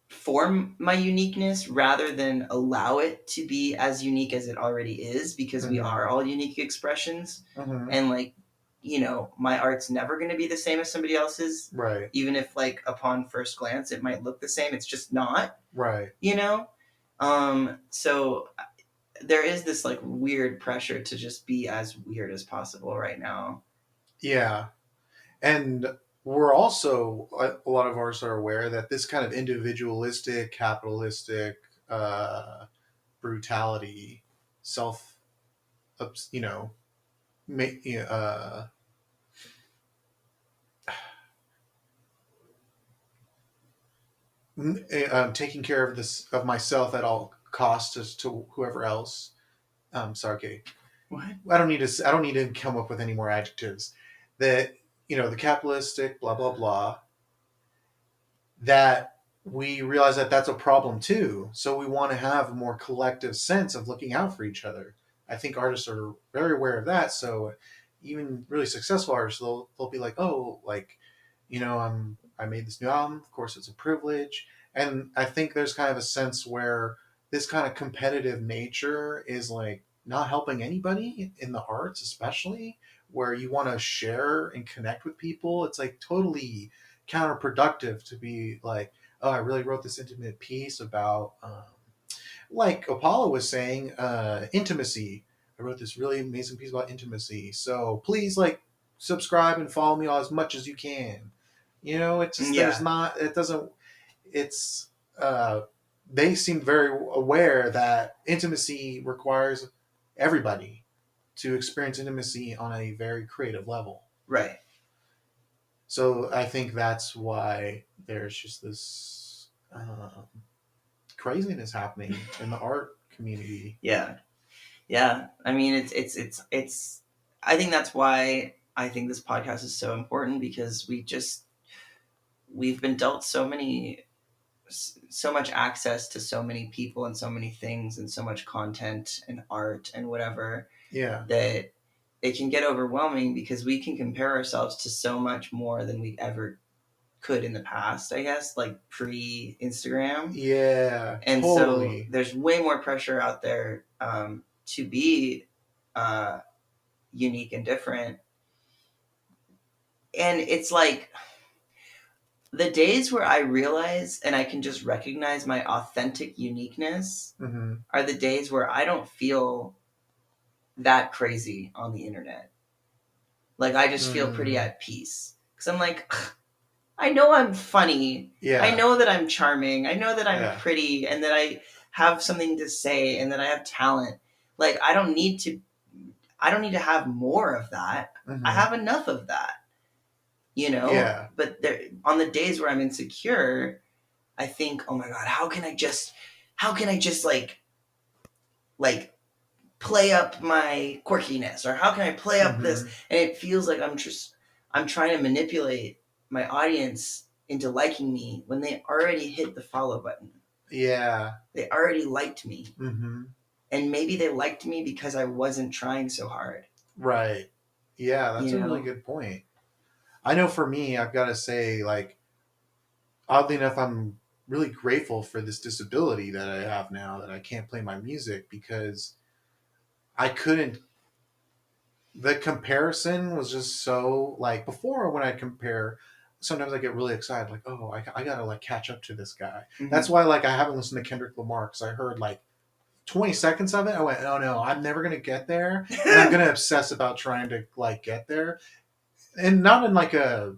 form my uniqueness rather than allow it to be as unique as it already is, because we Mm-hmm. are all unique expressions. Mm-hmm. And like, you know, my art's never going to be the same as somebody else's, Right. even if like upon first glance it might look the same. It's just not. Right. You know. So there is this like weird pressure to just be as weird as possible right now. Yeah. And we're also, a lot of artists are aware that this kind of individualistic, capitalistic brutality, self, you know, taking care of this of myself at all costs as to whoever else. Sorry, okay. What? I don't need to. I don't need to come up with any more adjectives. That, the capitalistic blah blah blah, that we realize that that's a problem too. So we want to have a more collective sense of looking out for each other. I think artists are very aware of that. So even really successful artists, they'll be like, oh, like, I made this new album. Of course, it's a privilege. And I think there's kind of a sense where this kind of competitive nature is like not helping anybody in the arts, especially where you want to share and connect with people. It's like totally counterproductive to be like, oh, I really wrote this intimate piece about, like Apollo was saying, intimacy. I wrote this really amazing piece about intimacy. So please, like, subscribe and follow me as much as you can. It's just, Yeah. there's not, it doesn't, it's, uh, they seem very aware that intimacy requires everybody to experience intimacy on a very creative level. Right. So I think that's why there's just this craziness happening in the art community. Yeah. Yeah. I mean, it's. I think that's why I think this podcast is so important, because we've been dealt so much access to so many people and so many things and so much content and art and whatever, Yeah. that it can get overwhelming, because we can compare ourselves to so much more than we ever could in the past, I guess, like pre-Instagram. Yeah. And totally. so there's way more pressure out there to be uh, unique and different. And it's like the days where I realize and I can just recognize my authentic uniqueness Mm-hmm. are the days where I don't feel that crazy on the internet. Like, I just feel pretty at peace. Because I'm like, I know I'm funny. Yeah. I know that I'm charming. I know that I'm Yeah. pretty and that I have something to say and that I have talent. Like, I don't need to have more of that. Mhm. I have enough of that. You know? Yeah. But on the days where I'm insecure, I think, oh my God, how can I just like play up my quirkiness, or how can I play up this? And it feels like I'm trying to manipulate my audience into liking me when they already hit the follow button. Yeah. They already liked me. Mm-hmm. And maybe they liked me because I wasn't trying so hard. Right. Yeah, that's a really good point. I know for me, I've got to say, like, oddly enough, I'm really grateful for this disability that I have now, that I can't play my music, because I couldn't. The comparison was just so, like, before, when I compare, sometimes I get really excited, like, oh, I gotta, like, catch up to this guy. Mm-hmm. That's why, like, I haven't listened to Kendrick Lamar, because I heard like 20 seconds of it. I went, oh no, I'm never gonna get there, and I'm gonna obsess about trying to, like, get there, and not in like a.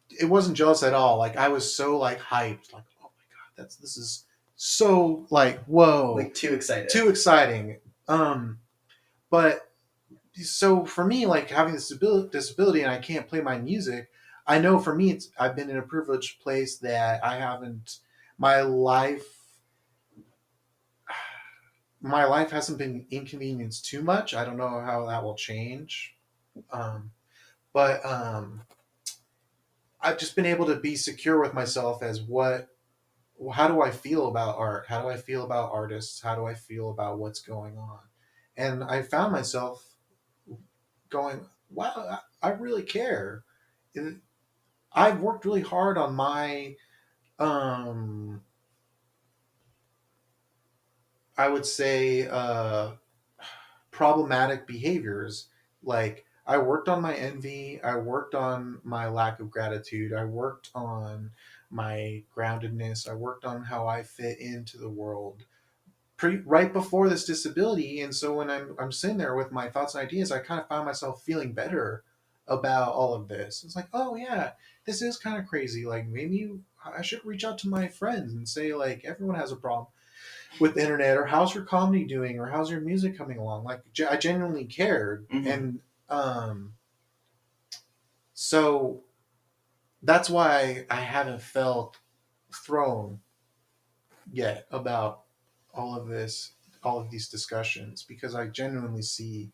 It wasn't jealous at all. Like, I was so, like, hyped, like, oh my God, this is so, like, whoa, Like, too exciting. But so for me, like, having this disability and I can't play my music, I know for me, I've been in a privileged place that I haven't. My life hasn't been inconvenienced too much. I don't know how that will change, but I've just been able to be secure with myself as how do I feel about art? How do I feel about artists? How do I feel about what's going on? And I found myself going, wow, I really care. I've worked really hard on my, I would say, problematic behaviors. Like, I worked on my envy, I worked on my lack of gratitude, I worked on my groundedness, I worked on how I fit into the world right before this disability. And so when I'm sitting there with my thoughts and ideas, I kind of found myself feeling better about all of this. It's like, oh yeah, this is kind of crazy. Like, maybe I should reach out to my friends and say, like, everyone has a problem with the internet, or how's your comedy doing, or how's your music coming along. Like, I genuinely cared. Mm-hmm. And so that's why I haven't felt thrown yet about all of this, all of these discussions, because I genuinely see,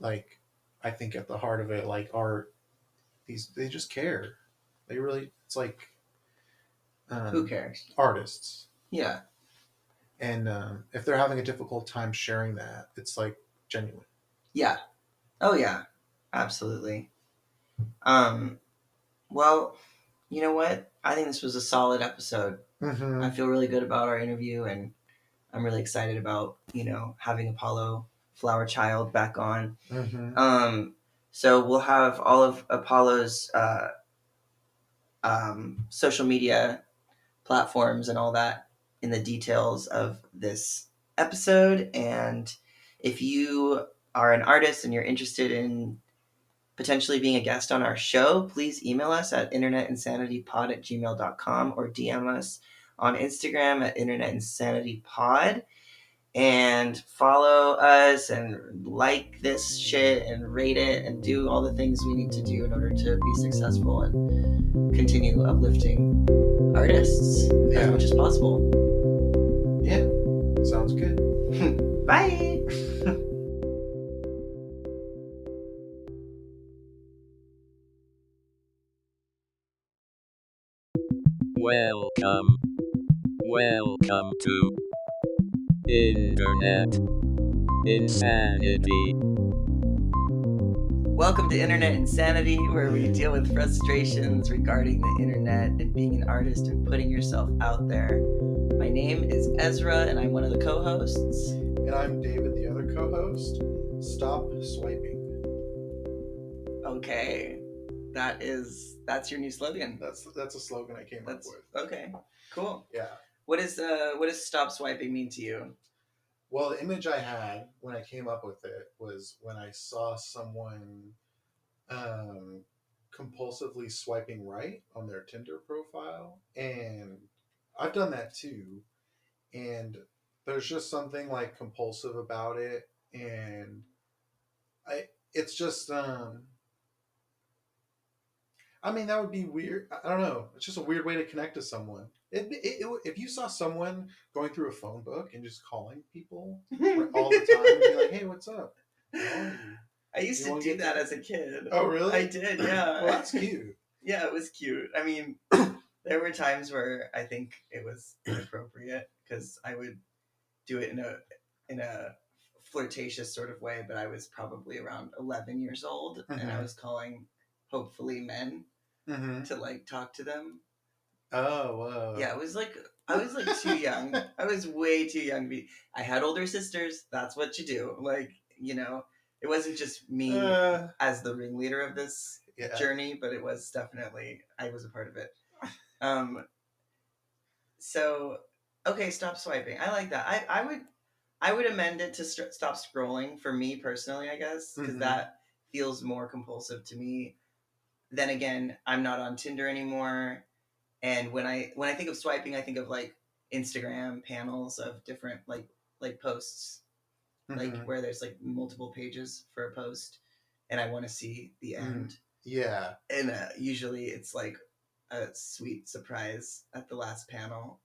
like, I think at the heart of it, like, art, they just care. They really, it's like, who cares? Artists. Yeah. And if they're having a difficult time sharing that, it's like genuine. Yeah. Oh yeah. Absolutely. Well, you know what? I think this was a solid episode. Mm-hmm. I feel really good about our interview, and I'm really excited about, having Apollo Flowerchild back on. Mm-hmm. So we'll have all of Apollo's social media platforms and all that in the details of this episode. And if you are an artist and you're interested in potentially being a guest on our show, please email us at internetinsanitypod@gmail.com, or DM us on Instagram at internetinsanitypod, and follow us and like this shit and rate it and do all the things we need to do in order to be successful and continue uplifting artists as much as possible. Yeah, sounds good. Bye. Welcome to Internet Insanity. Welcome to Internet Insanity, where we deal with frustrations regarding the internet and being an artist and putting yourself out there. My name is Ezra, and I'm one of the co-hosts. And I'm David, the other co-host. Stop swiping. Okay, that's your new slogan. That's a slogan I came up with. Okay, cool. Yeah. What does stop swiping mean to you? Well, the image I had when I came up with it was when I saw someone um, compulsively swiping right on their Tinder profile, and I've done that too. And there's just something like compulsive about it, and I it's just I mean, that would be weird. I don't know. It's just a weird way to connect to someone. If you saw someone going through a phone book and just calling people all the time and be like, "Hey, what's up? How are you? I used You to want to do get that to-" as a kid. Oh, really? I did, yeah. Well, that's cute. Yeah, it was cute. I mean, there were times where I think it was inappropriate because I would do it in a flirtatious sort of way, but I was probably around 11 years old and I Mhm. was calling hopefully men Mm-hmm. to like talk to them. Oh, whoa. Yeah, I was like too young. I was way too young to be. I had older sisters. That's what you do. Like, you know, it wasn't just me Uh, as the ringleader of this yeah. journey, but it was definitely I was a part of it. Um, so okay, stop swiping. I like that. I would amend it to stop scrolling for me personally, I guess, because Mhm. that feels more compulsive to me. Then again, I'm not on Tinder anymore, and when I think of swiping, I think of like Instagram panels of different like posts, like Mhm. where there's like multiple pages for a post, and I want to see the end. Yeah. And usually it's like a sweet surprise at the last panel.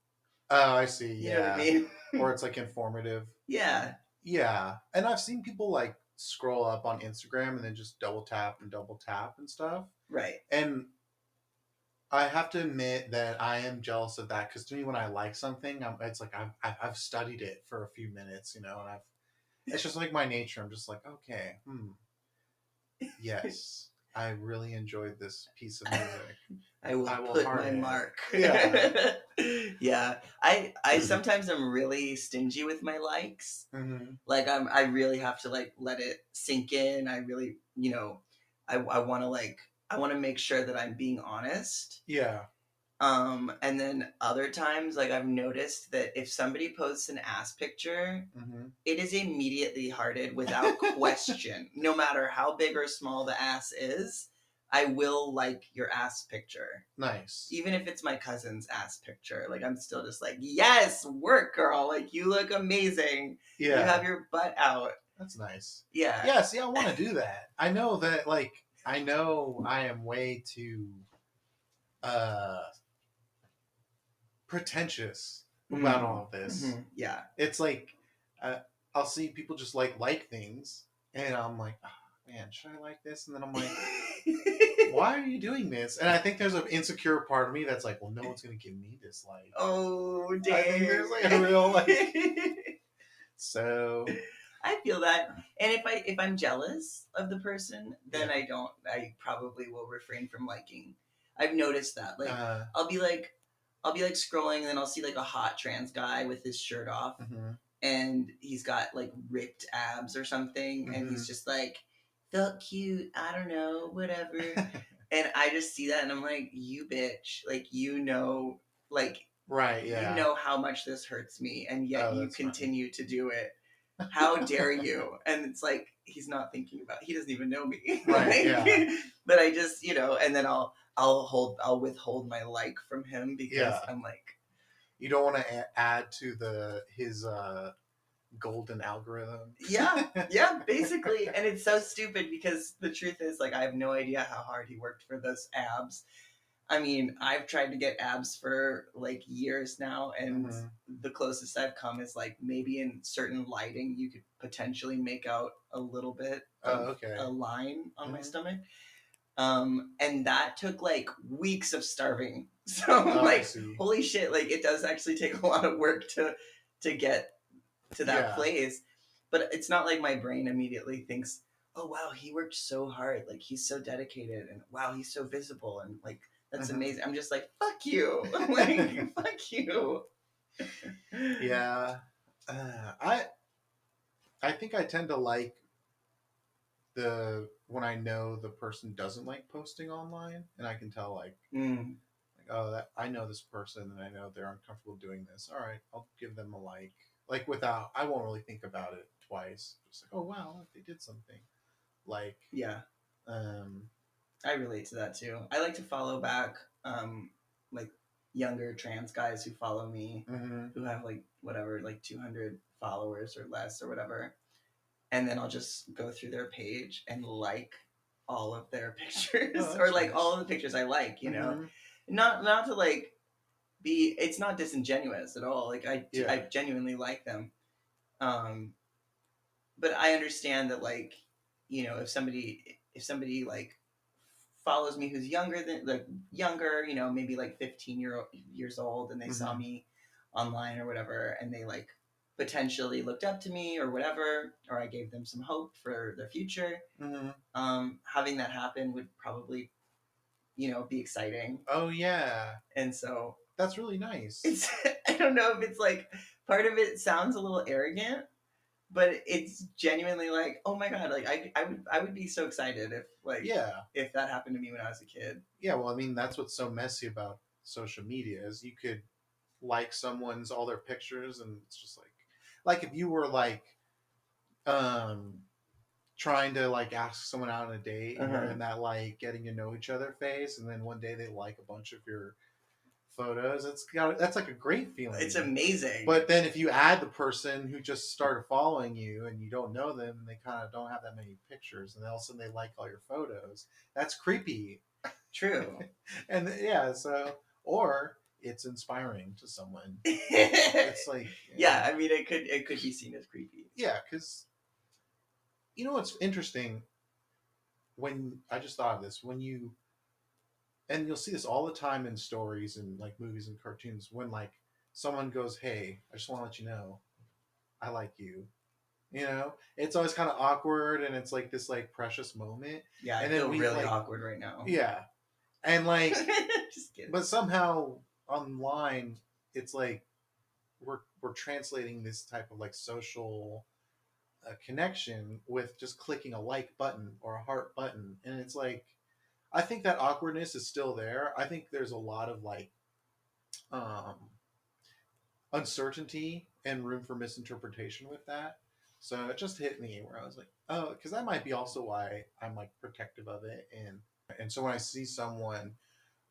Oh, I see. You know what I Yeah. mean? Or it's like informative. Yeah. Yeah. And I've seen people like scroll up on Instagram and then just double tap and stuff. Right. And I have to admit that I am jealous of that because to me, when I like something, it's like I've studied it for a few minutes, and it's just like my nature. I'm just like, okay, yes, I really enjoyed this piece of music. I will I will put heart my it. mark. Yeah. Yeah. I sometimes am really stingy with my likes. Mm-hmm. Like I really have to like let it sink in. I really, I want to I want to make sure that I'm being honest. Yeah. And then other times, like I've noticed that if somebody posts an ass picture, Mm-hmm. it is immediately hearted without question. No matter how big or small the ass is, I will like your ass picture. Nice. Even if it's my cousin's ass picture, like I'm still just like, yes, work, girl. Like you look amazing. Yeah. You have your butt out. That's nice. Yeah. Yeah. See, I want to do that. I know that, like, I know I am way too uh pretentious about all of this. Mm-hmm. Yeah. It's like uh, I'll see people just like things, and I'm like, oh, man, should I like this? And then I'm like, why are you doing this? And I think there's an insecure part of me that's like, well, no one's gonna give me this like. Oh, dang. I think there's like a real like. So. I feel that, and if I'm jealous of the person, then I probably will refrain from liking. I've noticed that. Like I'll be like scrolling, and then I'll see like a hot trans guy with his shirt off, Mm-hmm. and he's got like ripped abs or something, Mm-hmm. and he's just like felt cute. I don't know, whatever. And I just see that, and I'm like, you bitch, like like Right. Yeah. you know how much this hurts me, and yet you that's continue to do it. How dare you? And it's like he's not thinking about. He doesn't even know me. Right. Yeah. But I just and then I'll withhold my like from him because I'm like, you don't want to add to his golden algorithm. yeah, basically. And it's so stupid because the truth is, like, I have no idea how hard he worked for those abs. I mean, I've tried to get abs for like years now, and the closest I've come is like maybe in certain lighting you could potentially make out a little bit of a line on my stomach. And that took like weeks of starving. So like, holy shit, like it does actually take a lot of work to get to that place. But it's not like my brain immediately thinks, oh wow, he worked so hard, like he's so dedicated, and wow, he's so visible, and like that's amazing. I'm just like, fuck you. Like, fuck you. Yeah. I think I tend to like when I know the person doesn't like posting online, and I can tell like oh, that I know this person and I know they're uncomfortable doing this. All right, I'll give them a like. like without, I won't really think about it twice. Just like, oh wow, look, they did something. Like, Yeah, um, I relate to that too. I like to follow back, like younger trans guys who follow me, mhm. who have like whatever, like 200 followers or less or whatever, and then I'll just go through their page and like all of their pictures Oh, or that's like nice. all of the pictures I like, you know, Mhm. not to like be. It's not disingenuous at all. Like Yeah. I genuinely like them. Um, but I understand that like, you know, if somebody like follows me who's younger than like younger, you know, maybe like 15 years old, and they saw Mhm. me online or whatever, and they like potentially looked up to me or whatever, or I gave them some hope for their future. Mhm. Having that happen would probably, you know, be exciting. Oh yeah, And so that's really nice. it's I don't know if it's like part of it sounds a little arrogant, but it's genuinely like, oh my god, like I would be so excited if like Yeah. if that happened to me when I was a kid. Yeah, well, I mean, that's what's so messy about social media is you could like someone's all their pictures, and it's just like if you were like um trying to like ask someone out on a date and you're Uh-huh. in that like getting to know each other phase, and then one day they like a bunch of your photos. That's like a great feeling. It's amazing. But then if you add the person who just started following you and you don't know them and they kind of don't have that many pictures, and then all of a sudden they like all your photos, that's creepy. True. And yeah, so or it's inspiring to someone. It's It's like yeah, I mean it could be seen as creepy. yeah, because you know what's interesting when I just thought of this when you and you'll see this all the time in stories and like movies and cartoons when like someone goes, "Hey, I just want to let you know I like you." You know, it's always kind of awkward and it's like this like precious moment. Yeah, I And then feel we really like awkward right now. yeah, and like Just kidding. but somehow online it's like we're translating this type of like social connection with just clicking a like button or a heart button, and it's like I think that awkwardness is still there. I think there's a lot of like um, uncertainty and room for misinterpretation with that. So it just hit me where I was like, oh, because that might be also why I'm like protective of it, and so when I see someone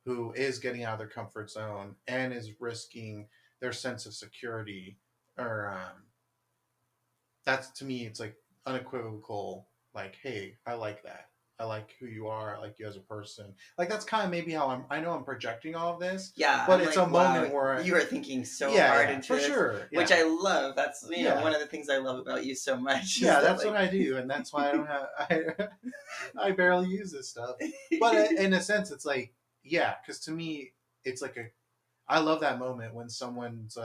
who is getting out of their comfort zone and is risking their sense of security or that's to me it's like unequivocal like hey I like that, I like who you are, I like you as a person. Like that's kind of maybe how I know I'm projecting all of this, Yeah, but I'm it's like, a wow, moment where you are thinking so yeah hard yeah into for this, sure yeah. which I love. That's Yeah. one of the things I love about you so much. Yeah, is that, that's what I do, and that's why I don't have I barely use this stuff. But in a sense, it's like yeah, because to me, it's like a I love that moment when someone's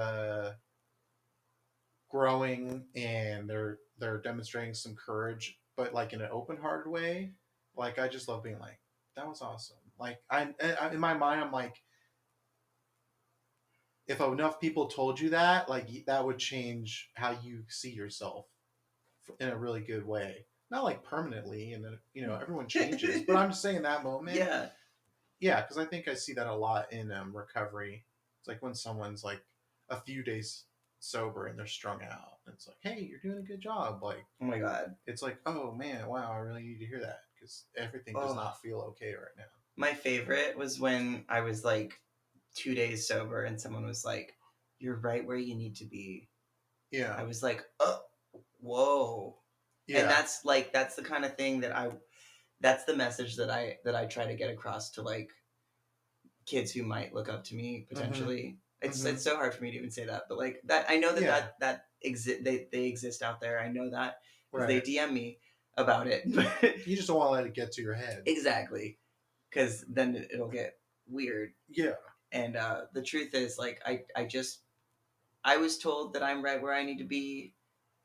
growing and they're demonstrating some courage, but like in an open hearted way. Like I just love being like that was awesome. Like I in my mind, I'm like if enough people told you that, like that would change how you see yourself in a really good way. Not like permanently, and then you know everyone changes, but I'm just saying that moment. yeah, Yeah, because I think I see that a lot in recovery. It's like when someone's like a few days sober and they're strung out. And it's like, hey, you're doing a good job. Like, oh my god, it's like, oh man, wow, I really need to hear that because everything does oh. not feel okay right now. My favorite was when I was like 2 days sober and someone was like, "You're right where you need to be." Yeah, I was like, "Oh, whoa!" yeah, And that's the kind of thing that's the message that I try to get across to like kids who might look up to me potentially. It's so hard for me to even say that, but like that I know that Yeah. that exist they exist out there. I know that because right. they DM me about it. You just don't want to let it get to your head. Exactly, because then it'll get weird. Yeah. And the truth is, like, I was told that I'm right where I need to be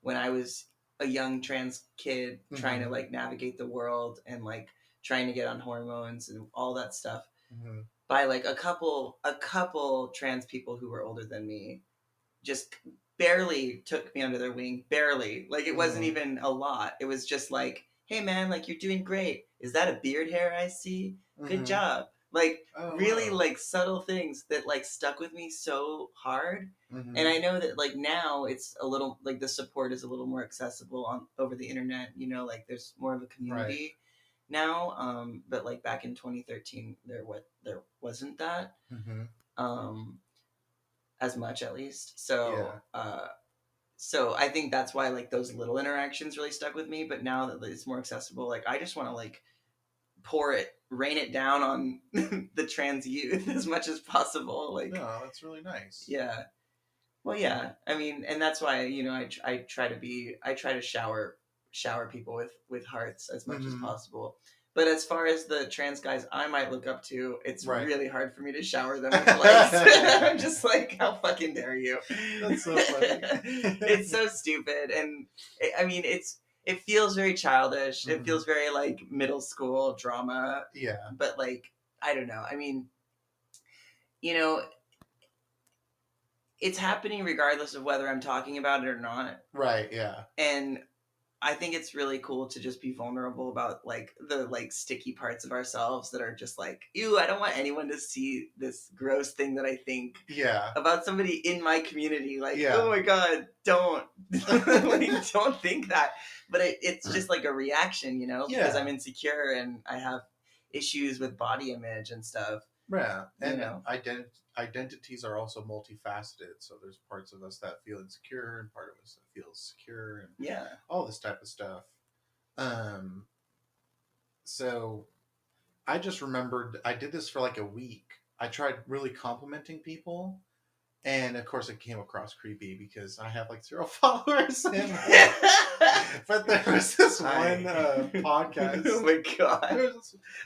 when I was a young trans kid trying to Mhm. like navigate the world and like trying to get on hormones and all that stuff Mm-hmm. by like a couple trans people who were older than me, just barely took me under their wing, barely. Like it wasn't Mhm. even a lot. It was just like, hey man, like you're doing great. Is that a beard hair I see? Good Mhm. job. Like Oh, really wow. like subtle things that like stuck with me so hard. Mhm. And I know that like now it's a little like the support is a little more accessible on over the internet, you know, like there's more of a community now. But like back in 2013 there wasn't that Mhm. as much at least. Yeah. So I think that's why like those little interactions really stuck with me. But now that it's more accessible, like I just want to like rain it down on the trans youth as much as possible. Like, No, that's really nice. yeah. Well, yeah. I mean, and that's why you know I try to shower people with hearts as much as Mhm. possible. But as far as the trans guys I might look up to, it's Right. really hard for me to shower them with likes. I'm just like, how fucking dare you? That's so funny. It's so stupid, and I mean, it feels very childish. It Mhm. feels very like middle school drama. Yeah. But like, I don't know. I mean, you know, it's happening regardless of whether I'm talking about it or not. Right. Yeah. And I think it's really cool to just be vulnerable about like the like sticky parts of ourselves that are just like, ew, I don't want anyone to see this gross thing that I think Yeah. about somebody in my community. Like, Yeah. oh my God, don't like, don't think that. But it's just like a reaction, you know, because Yeah. I'm insecure and I have issues with body image and stuff. Yeah. You And know. identities are also multifaceted. So there's parts of us that feel insecure and part of us that feels secure and Yeah. all this type of stuff. So I just remembered I did this for like a week. I tried really complimenting people. And of course, it came across creepy because I have like 0 followers. But there was this one podcast. Oh my God.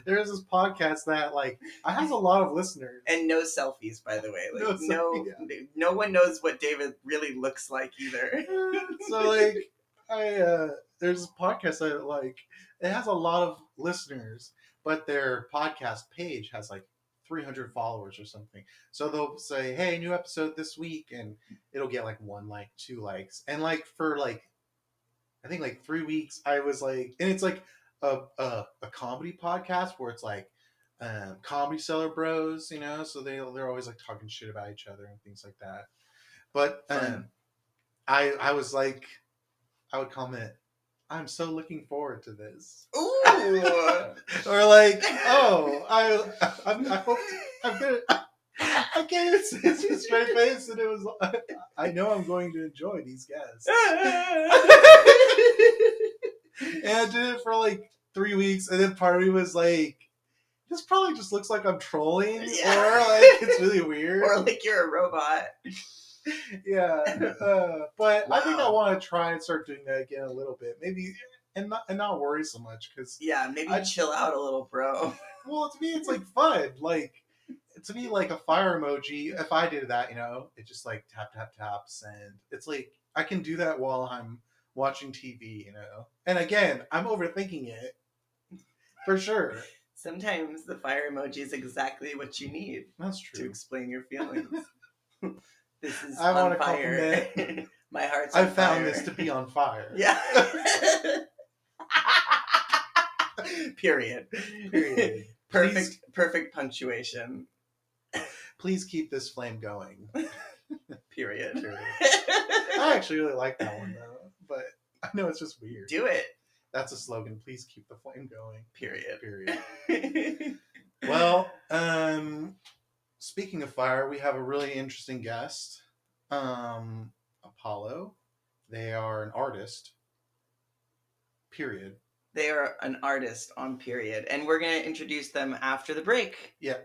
There was this podcast that like has a lot of listeners. And no selfies, by the way. Like No no one knows what David really looks like either. So like there's this podcast that like it has a lot of listeners, but their podcast page has like 300 followers or something. So they'll say, "Hey, new episode this week," and it'll get like 1 like, 2 likes, and like for like I think like 3 weeks, I was like, and it's like a comedy podcast where it's like comedy seller bros, you know, so they're always like talking shit about each other and things like that. But I was like, I would comment, "I'm so looking forward to this." Ooh. Or like, "Oh, I hope I'm gonna." I can't even say it's a straight face, and it was. I know I'm going to enjoy these guests. And I did it for like 3 weeks, and then part of me was like, "This probably just looks like I'm trolling, Yeah. or like it's really weird, Or like you're a robot." Yeah, but I think I Wow. want to try and start doing that again a little bit, maybe, and not worry so much because Yeah, maybe I- chill out a little, bro. well, to me it's like fun, like to me like a fire emoji. If I did that, you know, it just like tap tap taps, and it's like I can do that while I'm watching TV, you know. And again, I'm overthinking it for sure. Sometimes the fire emoji is exactly what you need That's to true. explain your feelings. This is I on wanna fire. compliment- My heart's I on found fire. this to be on fire. Yeah. Period. Period. Perfect punctuation. Please keep this flame going. Period. Period. I actually really like that one though, but I know it's just weird. Do it. That's a slogan. Please keep the flame going. Period. Period. Well, speaking of fire, we have a really interesting guest, Apollo. They are an artist. Period. They are an artist on period, and we're gonna introduce them after the break. Yeah.